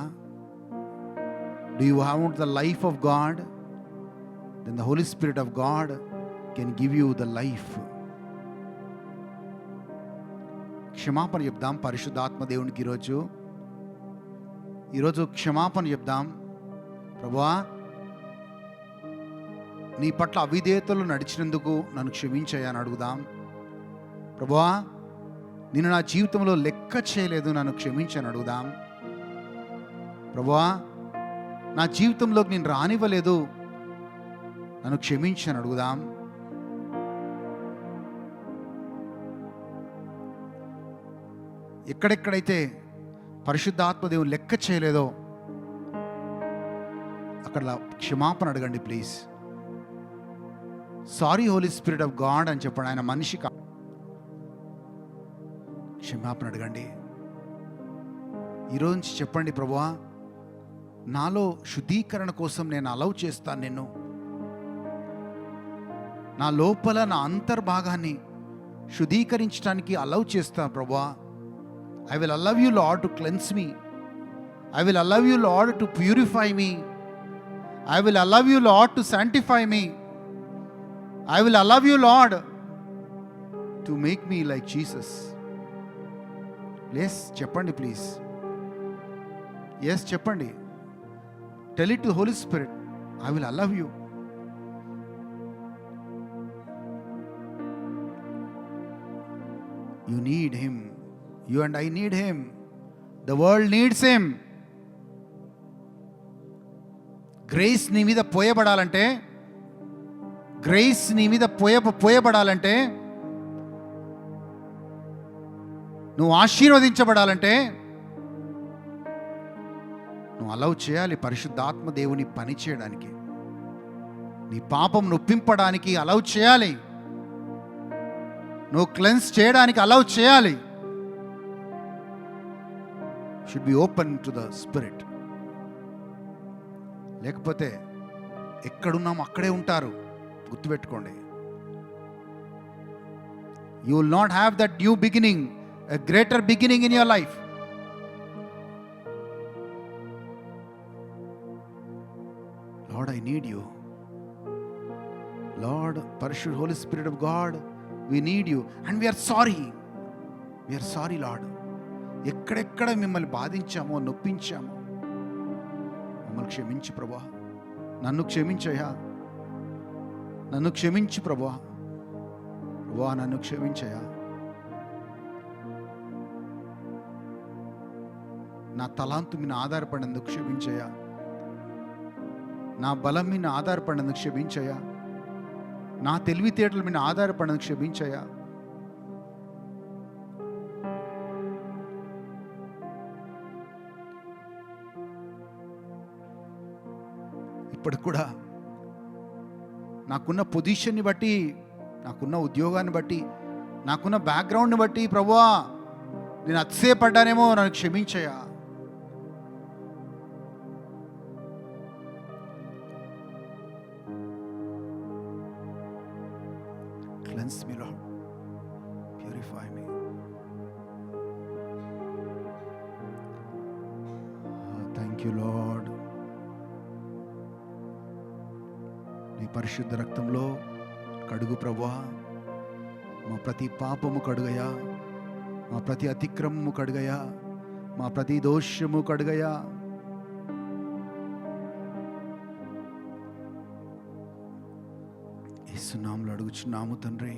Do you want the life of God? Then the Holy Spirit of God can give you the life. క్షమాపణ చెప్దాం పరిశుద్ధాత్మ దేవునికి. ఈరోజు క్షమాపణ చెప్దాం. ప్రభువా, నీ పట్ల అవిధేయతలు నడిచినందుకు నన్ను క్షమించయ్యా అని అడుగుదాం. ప్రభువా, నేను నా జీవితంలో లెక్క చేయలేదు, నన్ను క్షమించని అడుగుదాం. ప్రభువా, నా జీవితంలోకి నేను రానివ్వలేదు, నన్ను క్షమించని అడుగుదాం. ఎక్కడెక్కడైతే పరిశుద్ధాత్మ దేవుని లెక్క చేయలేదో అక్కడ క్షమాపణ అడగండి please. Sorry Holy Spirit of God అని చెప్పండి. ఆయన మనిషి క్షమాపణ అడగండి. ఈరోజు నుంచి చెప్పండి, ప్రభువా, నాలో శుద్ధీకరణ కోసం నేను అలౌ చేస్తాను. నిన్ను నా లోపల నా అంతర్భాగాన్ని శుద్ధీకరించడానికి అలౌ చేస్తాను ప్రభువా. I will allow you, Lord, to cleanse me. I will allow you, Lord, to purify me. I will allow you, Lord, to sanctify me. I will allow you, Lord, to make me like Jesus. Yes, cheppandi please. Yes, cheppandi. Tell it to the Holy Spirit. I will allow you. You need Him. You and I need Him. The world needs Him. Grace నీ మీద పోయబడాలంటే, grace నీ మీద పోయబడాలంటే, నువ్వు ఆశీర్వదించబడాలంటే నువ్వు allow చేయాలి పరిశుద్ధాత్మ దేవుని పని చేయడానికి. నీ పాపం నొప్పింపడానికి అలౌ చేయాలి. నువ్వు క్లెన్స్ చేయడానికి అలౌ చేయాలి. Should be open to the spirit. లేకపోతే ఎక్కడున్నాం అక్కడే ఉంటారు. గుర్తుపెట్టుకోండి. You will not have that new beginning, a greater beginning in your life. Lord, I need you. Lord, Parishud Holy Spirit of God, we need you and we are sorry. We are sorry, Lord. ఎక్కడెక్కడ మిమ్మల్ని బాధించామో, నొప్పించామో మమ్మల్ని క్షమించు ప్రభువా. నన్ను క్షమించయ్యా, నన్ను క్షమించు ప్రభువా. ప్రభువా, నన్ను క్షమించయ్యా. నా తలాంతు మీద ఆధారపడినందుకు క్షమించయ్యా. నా బలం మీద ఆధారపడినందుకు క్షమించయ్యా, నా తెలివితేటల మీద ఆధారపడినందుకు క్షమించయ్యా. ఇప్పటికి కూడా నాకున్న పొజిషన్ని బట్టి, నాకున్న ఉద్యోగాన్ని బట్టి, నాకున్న బ్యాక్గ్రౌండ్ని బట్టి ప్రభువా నేను అతిశయపడ్డానేమో, నన్ను క్షమించయ్యా. Cleanse me, Lord. Purify me. Oh, thank you, Lord. నీ పరిశుద్ధ రక్తంలో కడుగు ప్రభువా, మా ప్రతి పాపము కడుగయా, మా ప్రతి అతిక్రమము కడుగయా, మా ప్రతి దోషము కడుగయా. యేసు నామములో అడుగుచున్నాము తండ్రి.